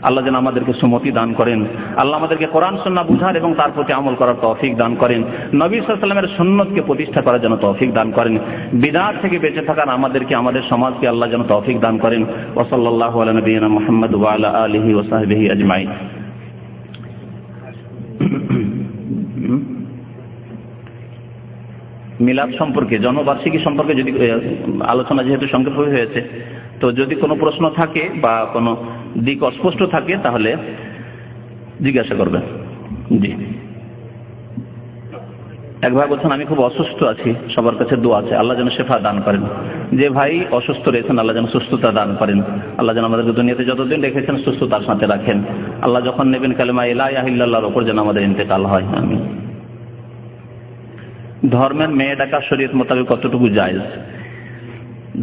Speaker 3: আল্লাহ যেন আমাদেরকে সুমতি দান করেন, আল্লাহ আমাদেরকে কোরআন সুন্নাহ বুঝার এবং তার প্রতি আমল করার তৌফিক দান করেন, নবী সাল্লাল্লাহু আলাইহি ওয়াসাল্লামের সুন্নতকে প্রতিষ্ঠা করার জন্য তৌফিক দান করেন, বিদআত থেকে বেঁচে থাকার আমাদেরকে, আমাদের সমাজকে আল্লাহ যেন তৌফিক দান করেন। ওয়া সাল্লাল্লাহু আলা নবিয়িনা মুহাম্মদ ওয়া আলা আলিহি ওয়া সাহবিহি আজমাইন। মিলাদ সম্পর্কে, জন্মবার্ষিকী সম্পর্কে যদি আলোচনা যেহেতু সংক্ষেপে হয়েছে, তো যদি কোনো প্রশ্ন থাকে বা কোনো দিক অস্পষ্ট থাকে তাহলে জিজ্ঞাসা করবেন। জি, এক ভাই বলছেন আমি খুব অসুস্থ আছি, সবার কাছে দোয়া আছে, আল্লাহ যেন শেফা দান করেন। যে ভাই অসুস্থ রয়েছেন আল্লাহ যেন সুস্থতা দান করেন, আল্লাহ যেন আমাদেরকে দুনিয়াতে যতদিন রেখেছেন সুস্থতার সাথে রাখেন। আল্লাহ যখন নেবেন কালেমা লা ইলাহা ইল্লাল্লাহর উপর যেন আমাদের ইন্তেকাল হয়, আমিন। ধর্মের মেয়ে ডাকা শরীয়ত মোতাবেক কতটুকু জায়েজ?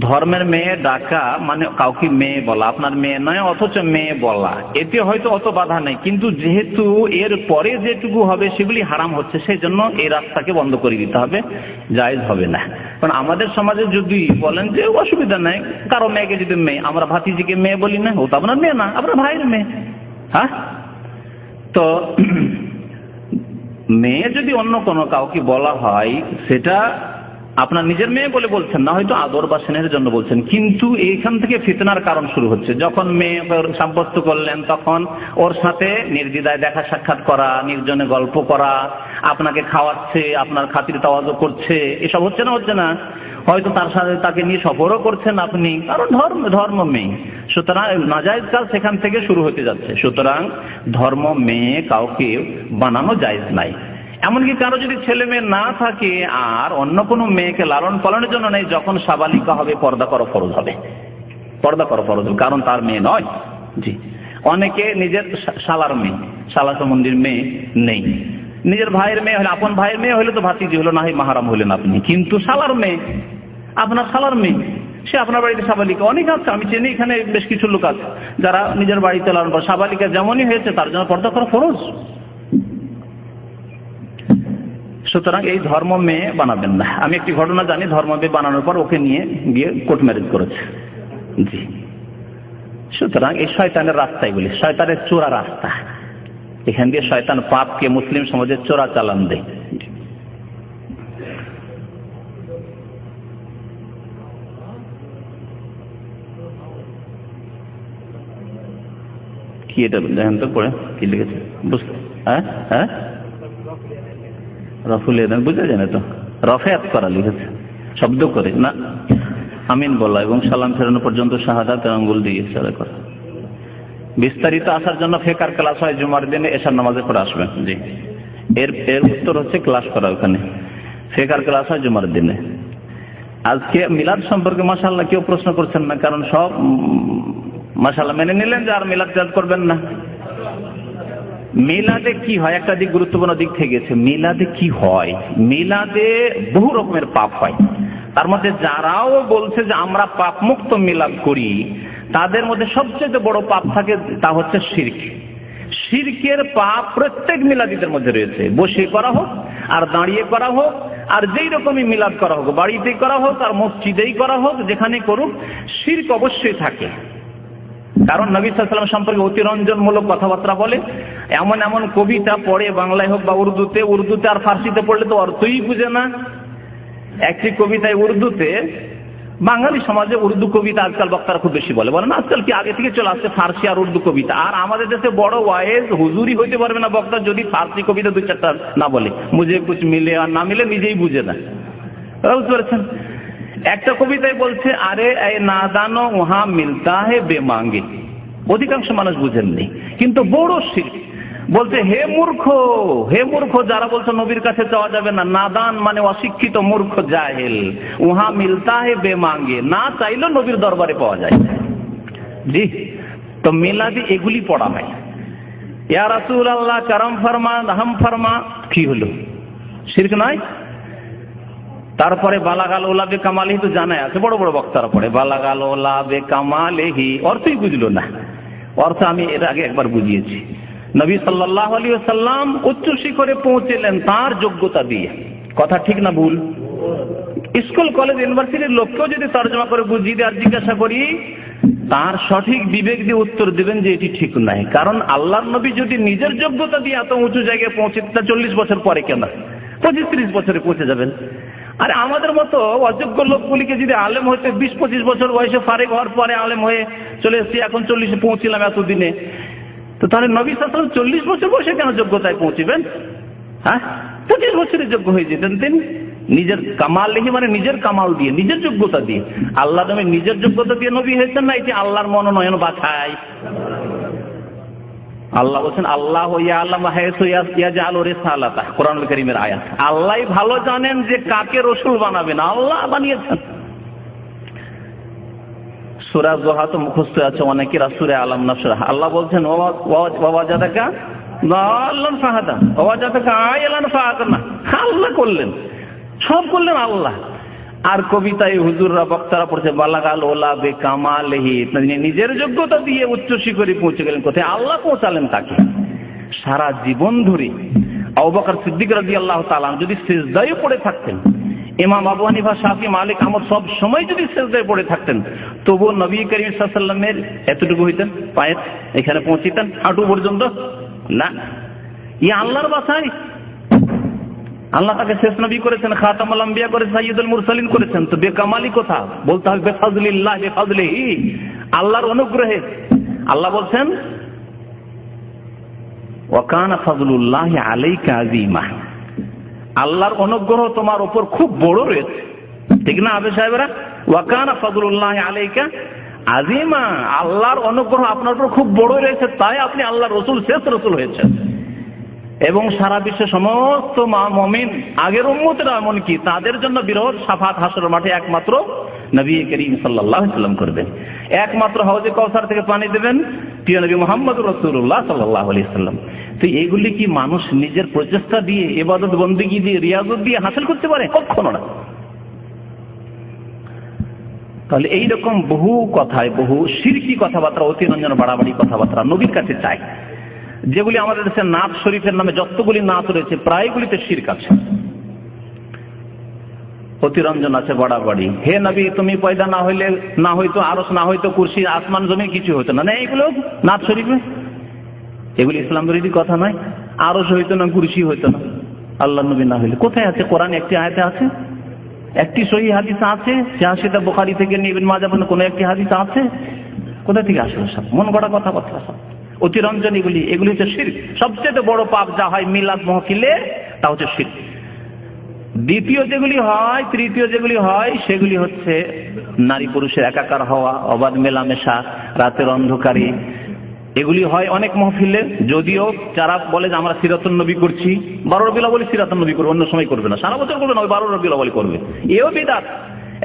Speaker 3: ধর্মের মেয়ে ডাকা মানে কাউকে মেয়ে বলা, আপনার মেয়ে নয় অথচ মেয়ে বলা, এতে হয়তো অত বাধা নেই, কিন্তু যেহেতু এর পরে যেটুকু হবে সেগুলি হারাম হচ্ছে, সেই জন্য এই রাস্তাকে বন্ধ করে দিতে হবে, জায়েজ হবে না। কারণ আমাদের সমাজে যদি বলেন যে অসুবিধা নাই, কারো মেয়েকে যদি মেয়ে, আমরা ভাতিজিকে মেয়ে বলি না, ও তো আপনার মেয়ে না, আপনার ভাইয়ের মেয়ে। হ্যাঁ, তো মেয়ে যদি অন্য কোনো কাউকে বলা হয় সেটা আপনার নিজের মেয়ে বলে বলছেন না, হয়তো আদর বা স্নেহের জন্য বলছেন, কিন্তু এইখান থেকে ফিতনার কারণ শুরু হচ্ছে। যখন মেয়ে সাব্যস্ত করলেন তখন ওর সাথে নির্দ্বিধায় দেখা সাক্ষাৎ করা, নির্জনে গল্প করা, আপনাকে খাওয়াচ্ছে, আপনার খাতির তাওয়াজু করছে, এসব হচ্ছে না? হচ্ছে না? হয়তো তার সাথে তাকে নিয়ে সফরও করছেন আপনি, কারণ ধর্ম মেয়ে, সুতরাং নাজায়েজ কাজ সেখান থেকে শুরু হতে যাচ্ছে। সুতরাং ধর্ম মেয়ে কাউকে বানানো জায়েজ নাই। এমনকি কারো যদি ছেলে মেয়ে না থাকে আর অন্য কোনো মেয়েকে লালন পালনের জন্য নেই, যখন সাবালিকা হবে পর্দা করা ফরজ হবে, পর্দা করা ফরজ হবে, কারণ তার মেয়ে নয়। জি, অনেকে নিজের শালার মেয়ে, শালা সম্বন্ধীর মেয়ে নেই, নিজের ভাইয়ের মেয়ে হলে, আপন ভাইয়ের মেয়ে হলে তো ভাতিজি হলো, না হয় মাহারাম হলেন আপনি, কিন্তু শালার মেয়ে, আপনার শালার মেয়ে, সে আপনার বাড়িতে সাবালিকা অনেক আছে, আমি চিনি এখানে বেশ কিছু লোক আছে যারা নিজের বাড়িতে লালন পালন, সাবালিকা যেমনই হয়েছে তার জন্য পর্দা করা ফরজ। সুতরাং এই ধর্ম মেয়ে বানাবেন না। আমি একটি ঘটনা জানি, ধর্ম মেয়ে বানানোর পর ওকে নিয়ে গিয়ে কোর্ট ম্যারেজ করেছে। জি, সুতরাং এই শয়তানের রাস্তায় বলি, শয়তানের চোরা রাস্তা, এখান দিয়ে শয়তান পাপকে মুসলিম সমাজের চোরা চালান দেয়। কি এটা দেখেন তো পড়ে কি লিখেছে, বুঝতে? হ্যাঁ হ্যাঁ, রফুল এদান বুঝা যায় না তো, রফেয়াত করা লিখেছে শব্দ করে না, আমিন বলা এবং সালাম ফেরানো পর্যন্ত শাহাদাত আঙ্গুল দিয়ে ইশারা করা। বিস্তারিত আসার জন্য ফিকর ক্লাস হয় জুমার দিনে, এশার নামাজে পড়ে আসবেন। জি, এর উত্তর হচ্ছে ক্লাস করা, ওখানে ফিকর ক্লাস হয় জুমার দিনে। আজকে মিলাদ সম্পর্কে মাশাআল্লাহ কেউ প্রশ্ন করছেন না, কারণ সব মাশাআল্লাহ মেনে নিলেন যে আর মিলাদ জাত করবেন না। মিলাদে কি হয়, একটা দিক গুরুত্বপূর্ণ দিক থেকে গেছে। মিলাদে কি হয়, মিলাদে বহু রকমের পাপ হয়। তার মধ্যে যারাও বলছে যে আমরা পাপ মুক্ত মিলাদ করি, তাদের মধ্যে সবচেয়ে বড় পাপ থাকে, তা হচ্ছে শিরক। শিরকের পাপ প্রত্যেক মিলাদীদের মধ্যে রয়েছে, বসে করা হোক আর দাঁড়িয়ে করা হোক, আর যেই রকমই মিলাদ করা হোক, বাড়িতেই করা হোক আর মসজিদেই করা হোক, যেখানে করুক শিরক অবশ্যই থাকে। কারণ নবী সাল্লাল্লাহু আলাইহি ওয়াসাল্লাম সম্পর্কে অতিরঞ্জনমূলক কথাবার্তা বলে, এমন এমন কবিতা পড়ে, বাংলায় হোক বা উর্দুতে আর ফার্সিতে পড়লে তো অর্থই বুঝে না। একটি কবিতায় উর্দুতে, বাঙালি সমাজে উর্দু কবিতা আজকাল বক্তারা খুব বেশি বলে না, আজকাল কি আগে থেকে চলে আসছে ফার্সি আর উর্দু কবিতা। আর আমাদের দেশে বড় ওয়াইজ হুজুরি হইতে পারবে না বক্তা যদি ফার্সি কবিতা দুই চারটা না বলে, মুঝে কুছ মিলে আর না মিলে নিজেই বুঝে না। বুঝতে পারছেন? একটা কবিতায় বলছে, আরে এই নাদানো ওহা মিলতা হে বেমাঙ্গে। অধিকাংশ মানুষ বুঝেননি, কিন্তু বড় শিরক। বলছে হে মূর্খ যারা বলছে নবীর কাছে যাওয়া যাবে না, নাদান মানে অশিক্ষিত, মূর্খ, জাহেল। উহা মিলতা হে বেমাঙ্গে, না চাইলেও নবীর দরবারে পাওয়া যায়। জি, তো মিলাদি এগুলি পড়া হয়। ইয়া রাসূলুল্লাহ করম ফরমা, রহম ফরমা, কি হলো? শিরক নয়? তারপরে বালাগাল ওলা বে কামালিহি তো জানাই আছে, বড় বড় বক্তারা পড়ে বালাগাল ওলা বে কামালিহি, অর্থই বুঝলো না। অর্থ আমি এর আগে একবার বুঝিয়েছি। নবী সাল্লাল্লাহু আলাইহি ওয়াসাল্লাম উচ্চ শিখরে পৌঁছলেন তার যোগ্যতা দিয়ে। কথা ঠিক না ভুল? স্কুল কলেজ ইউনিভার্সিটির লোককেও যদি তর্জমা করে বুঝিয়ে দিয়ে আর জিজ্ঞাসা করি, তার সঠিক বিবেক দিয়ে উত্তর দিবেন যে এটি ঠিক নাই। কারণ আল্লাহর নবী যদি নিজের যোগ্যতা দিয়ে এত উঁচু জায়গায় পৌঁছে, তা 40 বছর পরে কেন, 25-30 বছরে পৌঁছে যাবেন। আর আমাদের মতো অযোগ্য লোকগুলিকে যদি আলেম হইতে 20-25 বছর বয়সে ফারেক হওয়ার পরে আলেম হয়ে চলে এসেছি, এখন 40-এ পৌঁছিলাম এতদিনে, তো তাহলে নবী সাল্লাল্লাহু আলাইহি ওয়াসাল্লাম 40 বছর বয়সে কেন যোগ্যতায় পৌঁছিবেন? হ্যাঁ, 25 বছরে যোগ্য হয়ে যেতেন তিনি। নিজের কামাল লিখি মানে নিজের কামাল দিয়ে, নিজের যোগ্যতা দিয়ে। আল্লাহ নবী নিজের যোগ্যতা দিয়ে নবী হয়েছেন না, এটি আল্লাহর মনোনয়ন বাছাই। আল্লাহ বলছেন আল্লাহ ইয়ালাম হায়সু ইয়াজআলু রিসালাতা, কোরআনুল কারীমের আয়াত। আল্লাহই ভালো জানেন যে কাকে রাসূল বানাবেন, আল্লাহ বানিয়েছেন। সূরা যুহা তো মুখস্থ আছে অনেকের, সূরা আলাম নাশরাহ। আল্লাহ বলছেন ওয়াজাদাকা দাল্লান ফাহাদা ওয়াজাদাকা আইলান ফাআতনা। আল্লাহ করলেন, সব করলেন আল্লাহ। আর কবিতায় হুজুররা বক্তারা পড়ছে বালাগাল ওলা বে কামালিহি, নিজের যোগ্যতা দিয়ে উচ্চ শিখরে পৌঁছে গেলেন। কোথায়? আল্লাহ পৌঁছালেন তাকে। সারা জীবন ধরে আবু বকর সিদ্দিক রাদিয়াল্লাহু তাআলা যদি সিজদায় পড়ে থাকতেন, ইমাম আবু হানিফা, শাফি, মালিক, আহমদ সব সময় যদি সিজদায় পড়ে থাকতেন, তবু নবী করিম সাল্লাল্লাহু আলাইহি ওয়াসাল্লামের এতটুকু হইতেন, পায়ের এখানে পৌঁছিতেন, হাঁটু পর্যন্ত না। ই আল্লাহর বাছাই। আল্লাহ তাকে শেষ নবী করেছেন, খাতামুল আম্বিয়া করেছেন, সাইয়্যিদুল মুরসালিন করেছেন। তো বেকামালি কোথা? বলতে হবে বেফাজলিল্লাহ, বেফাজলিহি, আল্লাহর অনুগ্রহে। আল্লাহ বলছেন ওয়া কানা ফাজলুল্লাহি আলাইকা আযীমা, আল্লাহর অনুগ্রহ তোমার উপর খুব বড় রয়েছে। ঠিক না আবে সাহেবরা? ওয়া কানা ফাজলুল্লাহি আলাইকা আযীমা, আল্লাহর অনুগ্রহ আপনার উপর খুব বড় রয়েছে, তাই আপনি আল্লাহর রাসূল, শেষ রাসূল হয়েছেন। এবং সারা বিশ্বের সমস্ত মুমিন, আগের উম্মতেরা এমনকি, তাদের জন্য বিরোধ শাফাত হাসরের মাঠে একমাত্র নবী করিম সাল্লাল্লাহু আলাইহি ওয়াসাল্লাম করবেন। একমাত্র হাউজে কাউসার থেকে পানি দেবেন প্রিয় নবী মুহাম্মদুর রাসূলুল্লাহ সাল্লাল্লাহু আলাইহি ওয়াসাল্লাম। তো এইগুলি কি মানুষ নিজের প্রচেষ্টা দিয়ে, ইবাদত বন্দেগী দিয়ে, রিয়াজত দিয়ে হাসিল করতে পারে? কখনো না। তাহলে এইরকম বহু কথায়, বহু শিরকি কথাবার্তা, অতিরঞ্জন বাড়াবাড়ি কথাবার্তা নবীর কাছে চাই। যেগুলি আমাদের দেশে নাত শরীফের নামে যতগুলি নাত রয়েছে, প্রায়গুলিতে শিরক আছে। অতিরঞ্জন আছে বাড়াবাড়ি। হে নবী, তুমি পয়দা না হইতো আরশ, না হইতো কুরসি, আসমান জমিন কিছু হইতো না। এইগুলো নাথ শরীফে, এগুলি ইসলাম বিরোধী কথা নয়। আরশ হইতো না, কুরসি হইতো না, আল্লাহ নবী না হইলে। কোথায় আছে? কোরআন একটি আয়াতে আছে, একটি সহিহ হাদিস আছে, সেটা বুখারী থেকে নিয়ে ইবনে মাজাহ পর্যন্ত কোন একটি হাদিস আছে? কোথা থেকে আসলে সব মন গড়া কথাবার্তা সব অতিরঞ্জন। এগুলি হচ্ছে শিরক। সবচেয়ে বড় পাপ যা হয় মিলাদ মাহফিলে, তা হচ্ছে শিরক। দ্বিতীয় যেগুলি হয়, তৃতীয় যেগুলি হয়, সেগুলি হচ্ছে নারী পুরুষের একাকার হওয়া, অবাধ মেলামেশা, রাতের অন্ধকারে, এগুলি হয় অনেক মাহফিলে। যদিও যারা বলে যে আমরা সিরাতুন নবী করছি, 12 রবিউল আউয়ালে সিরাতুন নবী করবে, অন্য সময় করবে না, সারা বছর করবে না, ওই 12 রবিউল আউয়ালে করবে, এও বিদআত।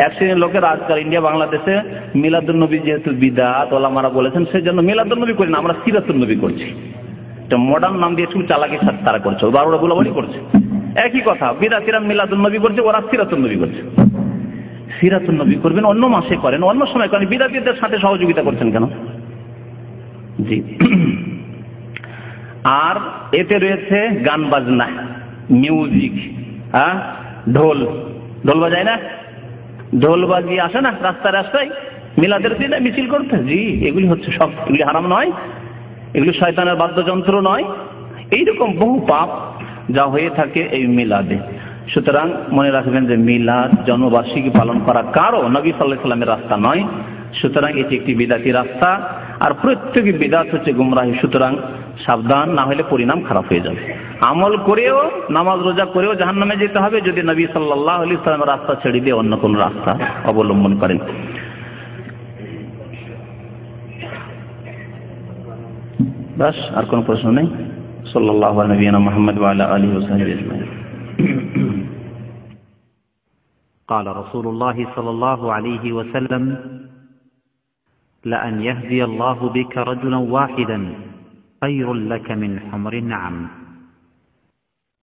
Speaker 3: এক শ্রেণীর লোকের আজকাল ইন্ডিয়া বাংলাদেশে মিলাদুন নবী যেহেতু বিদআত, ওলামারা বলেছেন সেই জন্য মিলাদুন নবী করি না, আমরা সিরাতুন নবী করছি। এটা মডার্ন নাম দিয়ে একটু চালাকির সাথে তারা করছে, ওই 12 রবিউল আউয়ালই করছে। একই কথা, বিদআতিরা মিলাদুন নবী করছে, ওরা সিরাতুন নবী করছে। সিরাতুন নবী করবেন, অন্য মাসে করেন, অন্য সময় করেন, বিদআতিদের সাথে সহযোগিতা করছেন কেন? জি। আর এতে রয়েছে গান বাজনা, মিউজিক, হ্যাঁ, ঢোল বাজায় না, ঢোল বাজিয়ে আসে না রাস্তায় রাস্তায় মিলাদের দিনে মিছিল করতে। জি, এগুলি হচ্ছে সব, এগুলি হারাম নয়, এগুলি শয়তানের বাদ্যযন্ত্র নয়। এইরকম বহু পাপ যা হয়ে থাকে এই মিলাদে। সুতরাং মনে রাখবেন যে মিলাদ জন্মবার্ষিকী পালন করা কারো নবী সাল্লাল্লাহু আলাইহি ওয়াসাল্লামের রাস্তা নয়। সুতরাং এটি একটি বিদআতি রাস্তা, আর প্রত্যেক বিদআত হচ্ছে গুমরাহি। সুতরাং সাবধান, না হলে পরিণাম খারাপ হয়ে যাবে। আমল করেও, নামাজ রোজা করেও জাহান্নামে যেতে হবে যদি নবী সাল্লাল্লাহু আলাইহি ওয়াসাল্লামের রাস্তা ছেড়ে দিয়ে অন্য কোন রাস্তা অবলম্বন করেন। বাস, আর কোন প্রশ্ন নেই? সাল্লাল্লাহু আলা নবিয়িনা মুহাম্মদ ওয়া আলা আলিহি ওয়া সাহবিহি আজমাইন।
Speaker 1: قال رسول الله صلى الله عليه وسلم: لأن يهدي الله بك رجلا واحدا خير لك من حمر النعم.